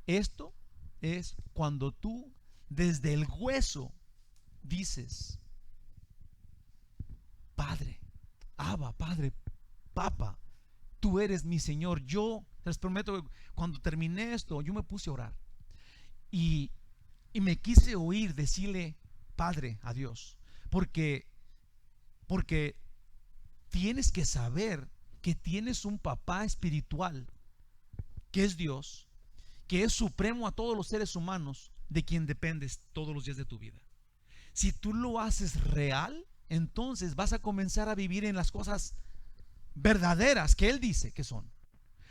Esto es cuando tú desde el hueso dices, Padre, Abba, Padre, Papa, tú eres mi Señor. Yo les prometo que cuando terminé esto, yo me puse a orar y me quise oír decirle Padre a Dios, porque tienes que saber que tienes un papá espiritual que es Dios, que es supremo a todos los seres humanos, de quien dependes todos los días de tu vida. Si tú lo haces real, entonces vas a comenzar a vivir en las cosas verdaderas que Él dice que son,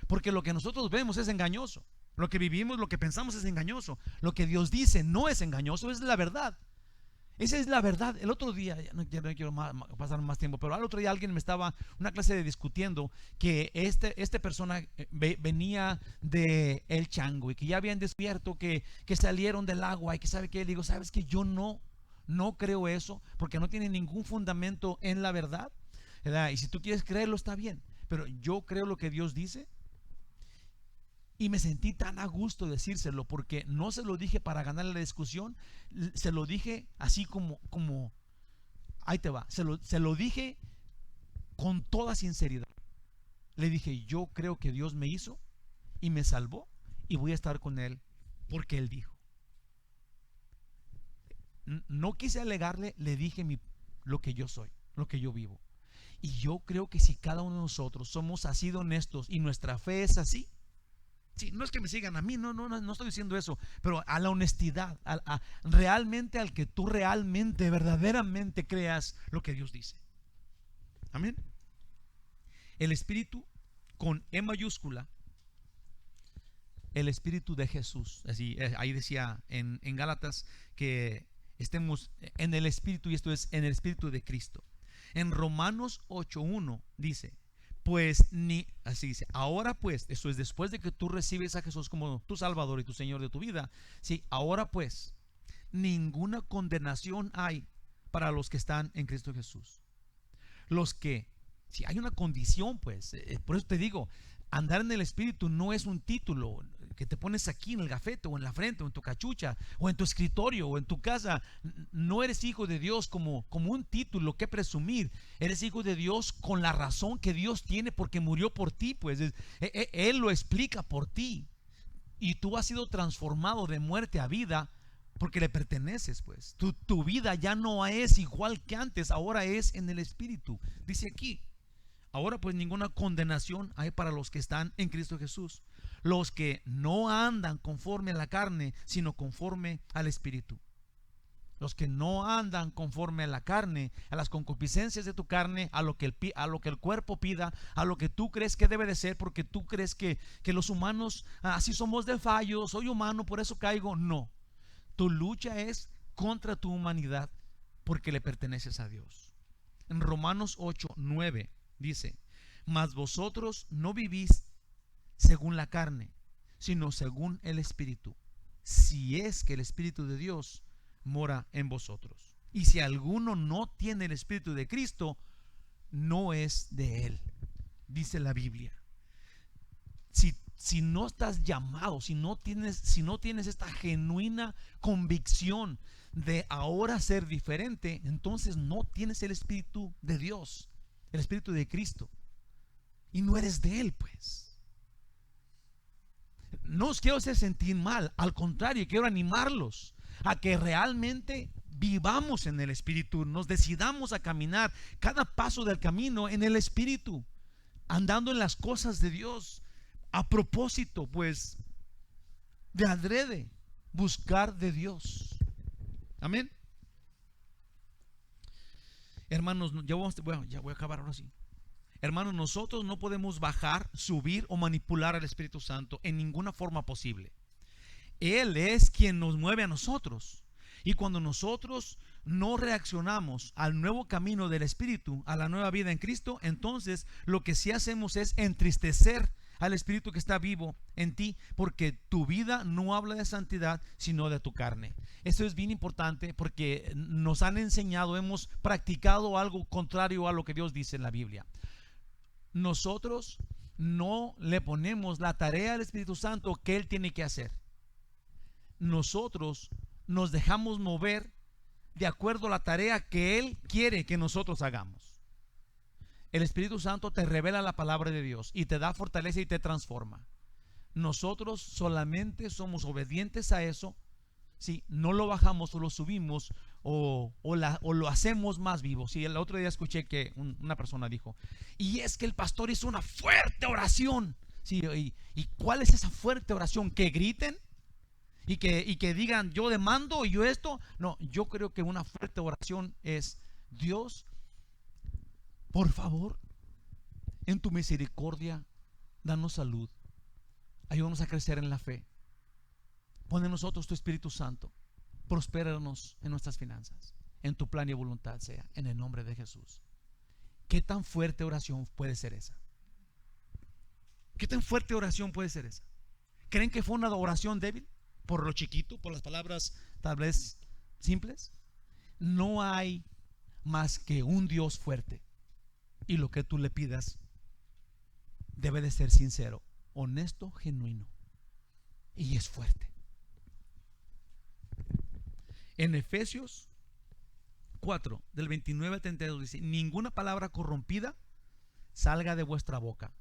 porque lo que nosotros vemos es engañoso. Lo que vivimos, lo que pensamos es engañoso. Lo que Dios dice no es engañoso, es la verdad. Esa es la verdad. El otro día, ya no quiero pasar más tiempo, pero al otro día alguien me estaba, una clase de discutiendo que esta persona venía de El Chango y que ya habían descubierto que salieron del agua y que sabe que, le digo, sabes que yo no creo eso porque no tiene ningún fundamento en la verdad, ¿verdad? Y si tú quieres creerlo está bien, pero yo creo lo que Dios dice. Y me sentí tan a gusto decírselo porque no se lo dije para ganar la discusión, se lo dije así como ahí te va, se lo dije con toda sinceridad. Le dije, yo creo que Dios me hizo y me salvó y voy a estar con Él porque Él dijo. No quise alegarle, le dije lo que yo soy, lo que yo vivo. Y yo creo que si cada uno de nosotros somos así de honestos y nuestra fe es así, sí, no es que me sigan a mí, no estoy diciendo eso, pero a la honestidad, realmente al que tú realmente, verdaderamente creas lo que Dios dice. Amén. El Espíritu con E mayúscula, el Espíritu de Jesús. Así, ahí decía en Gálatas que estemos en el Espíritu, y esto es en el Espíritu de Cristo. En Romanos 8:1 dice, pues así dice, ahora pues, eso es después de que tú recibes a Jesús como tu Salvador y tu Señor de tu vida, sí, ahora pues, ninguna condenación hay para los que están en Cristo Jesús. Los que, si hay una condición, pues, por eso te digo, andar en el Espíritu no es un título que te pones aquí en el gafete o en la frente o en tu cachucha o en tu escritorio o en tu casa. No eres hijo de Dios como un título que presumir. Eres hijo de Dios con la razón que Dios tiene porque murió por ti, pues Él lo explica por ti y tú has sido transformado de muerte a vida porque le perteneces, pues tu vida ya no es igual que antes, ahora es en el Espíritu. Dice aquí, ahora pues ninguna condenación hay para los que están en Cristo Jesús, los que no andan conforme a la carne, sino conforme al Espíritu. Los que no andan conforme a la carne, a las concupiscencias de tu carne, a lo que el cuerpo pida, a lo que tú crees que debe de ser, porque tú crees que los humanos, así somos de fallo, soy humano, por eso caigo. No, tu lucha es contra tu humanidad, porque le perteneces a Dios. En Romanos 8:9 dice, mas vosotros no vivís según la carne, sino según el Espíritu, si es que el Espíritu de Dios mora en vosotros. Y si alguno no tiene el Espíritu de Cristo, no es de él, dice la Biblia. Si no estás llamado, si no tienes esta genuina convicción de ahora ser diferente, entonces no tienes el Espíritu de Dios, el Espíritu de Cristo, y no eres de él, pues. No os quiero hacer sentir mal, al contrario, quiero animarlos a que realmente vivamos en el Espíritu, nos decidamos a caminar cada paso del camino en el Espíritu, andando en las cosas de Dios, a propósito, pues, de adrede, buscar de Dios. Amén. Hermanos, ya voy a acabar ahora sí. Hermanos, nosotros no podemos bajar, subir o manipular al Espíritu Santo en ninguna forma posible. Él es quien nos mueve a nosotros. Y cuando nosotros no reaccionamos al nuevo camino del Espíritu, a la nueva vida en Cristo, entonces lo que sí hacemos es entristecer al Espíritu que está vivo en ti, porque tu vida no habla de santidad, sino de tu carne. Eso es bien importante porque nos han enseñado, hemos practicado algo contrario a lo que Dios dice en la Biblia. Nosotros no le ponemos la tarea al Espíritu Santo que Él tiene que hacer. Nosotros nos dejamos mover de acuerdo a la tarea que Él quiere que nosotros hagamos. El Espíritu Santo te revela la palabra de Dios y te da fortaleza y te transforma. Nosotros solamente somos obedientes a eso. Si no lo bajamos o lo subimos o lo hacemos más vivo. Si el otro día escuché que una persona dijo, y es que el pastor hizo una fuerte oración. Sí, ¿y cuál es esa fuerte oración? ¿Que griten? Y que digan yo demando y yo esto. No, yo creo que una fuerte oración es: Dios, por favor, en tu misericordia, danos salud. Ayúdanos a crecer en la fe. Pon en nosotros tu Espíritu Santo. Prospéranos en nuestras finanzas. En tu plan y voluntad sea, en el nombre de Jesús. ¿Qué tan fuerte oración puede ser esa? ¿Qué tan fuerte oración puede ser esa? ¿Creen que fue una oración débil? Por lo chiquito, por las palabras tal vez simples. No hay más que un Dios fuerte. Y lo que tú le pidas debe de ser sincero, honesto, genuino. Y es fuerte. En Efesios 4, del 29 al 32 dice: ninguna palabra corrompida salga de vuestra boca.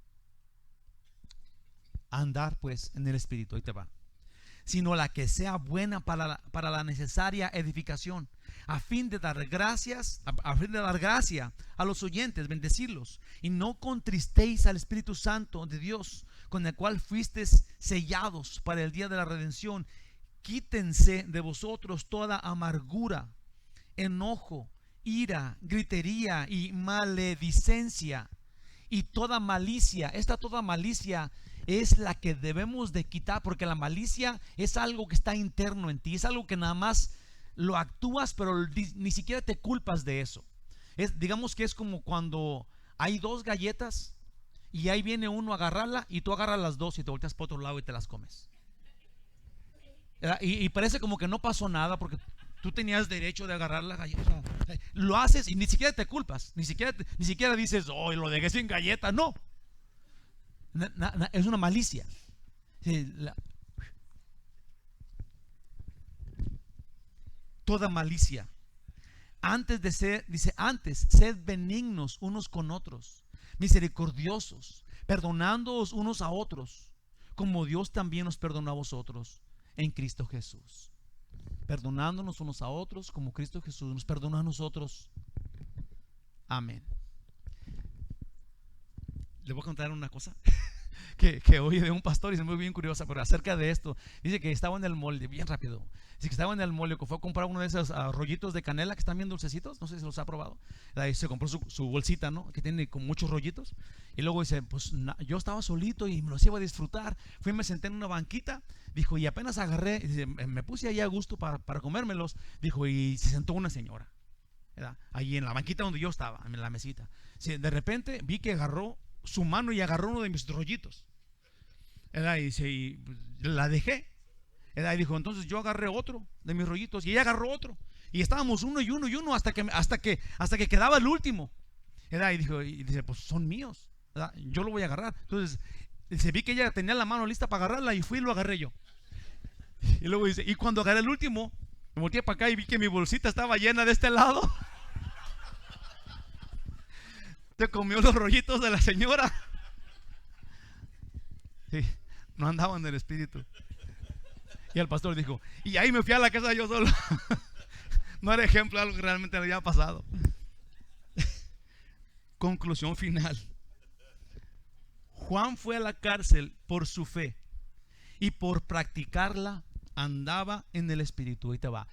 Andar pues en el Espíritu, ahí te va. Sino la que sea buena para la necesaria edificación, a fin de dar gracia a los oyentes, bendecirlos, y no contristéis al Espíritu Santo de Dios, con el cual fuisteis sellados para el día de la redención. Quítense de vosotros toda amargura, enojo, ira, gritería y maledicencia y toda malicia. Toda malicia es la que debemos de quitar, porque la malicia es algo que está interno en ti, es algo que nada más lo actúas, pero ni siquiera te culpas de eso. Digamos que es como cuando hay dos galletas y ahí viene uno a agarrarla y tú agarras las dos y te volteas por otro lado y te las comes. Y parece como que no pasó nada porque tú tenías derecho de agarrar la galleta. Lo haces y ni siquiera te culpas, ni siquiera dices, oh, lo dejé sin galleta. No, es una malicia. Toda malicia. Antes sed benignos unos con otros, misericordiosos, perdonándoos unos a otros, como Dios también nos perdonó a vosotros en Cristo Jesús. Perdonándonos unos a otros como Cristo Jesús nos perdonó a nosotros. Amén. Le voy a contar una cosa que oí de un pastor y es muy bien curiosa, pero acerca de esto. Dice que estaba en el molde, bien rápido. Dice que estaba en el molde, que fue a comprar uno de esos rollitos de canela que están bien dulcecitos. No sé si los ha probado. Ahí se compró su bolsita, ¿no? Que tiene con muchos rollitos. Y luego dice, pues yo estaba solito y me los iba a disfrutar. Fui y me senté en una banquita. Dijo, y apenas agarré, dice, me puse ahí a gusto para comérmelos. Dijo, y se sentó una señora, ¿verdad? Ahí en la banquita donde yo estaba, en la mesita. De repente vi que agarró su mano y agarró uno de mis rollitos, ¿verdad? Y dice, y la dejé, ¿verdad? Y dijo, entonces yo agarré otro de mis rollitos y ella agarró otro. Y estábamos uno y uno hasta que quedaba el último, ¿verdad? Y dice, pues son míos, ¿verdad? Yo lo voy a agarrar. Entonces dice, vi que ella tenía la mano lista para agarrarla y fui y lo agarré yo. Y luego dice, y cuando agarré el último, me volteé para acá y vi que mi bolsita estaba llena de este lado. Se comió los rollitos de la señora. Sí, no andaba en el Espíritu. Y el pastor dijo, y ahí me fui a la casa yo solo. No era ejemplo de algo que realmente le había pasado. Conclusión final. Juan fue a la cárcel por su fe y por practicarla andaba en el Espíritu. Ahí te va.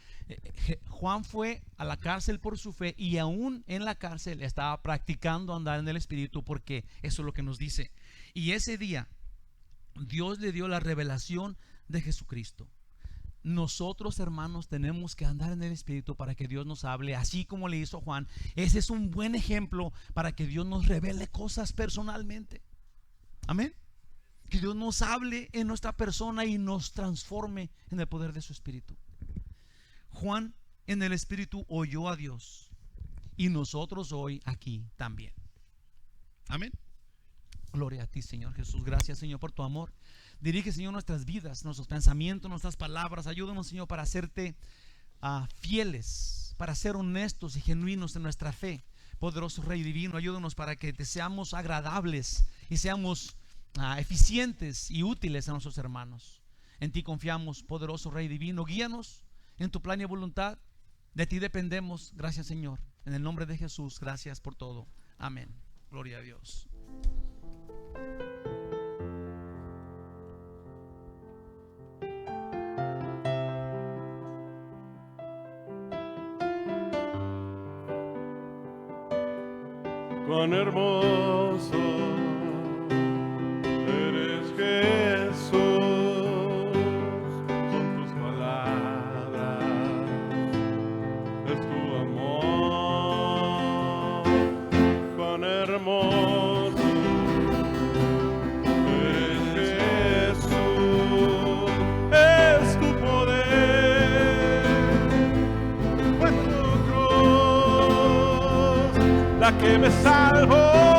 Juan fue a la cárcel por su fe y aún en la cárcel estaba practicando andar en el Espíritu, porque eso es lo que nos dice. Y ese día Dios le dio la revelación de Jesucristo. Nosotros, hermanos, tenemos que andar en el Espíritu para que Dios nos hable, así como le hizo a Juan. Ese es un buen ejemplo para que Dios nos revele cosas personalmente. Amén. Que Dios nos hable en nuestra persona y nos transforme en el poder de su Espíritu. Juan en el Espíritu oyó a Dios y nosotros hoy aquí también. Amén. Gloria a ti, Señor Jesús. Gracias, Señor, por tu amor. Dirige, Señor, nuestras vidas, nuestros pensamientos, nuestras palabras. Ayúdanos, Señor, para hacerte fieles, para ser honestos y genuinos en nuestra fe. Poderoso Rey Divino, ayúdanos para que te seamos agradables y seamos eficientes y útiles a nuestros hermanos. En ti confiamos, poderoso Rey Divino. Guíanos en tu plan y voluntad. De ti dependemos. Gracias, Señor. En el nombre de Jesús, gracias por todo. Amén. Gloria a Dios. Cuán hermoso eres, Jesús. que me salvó.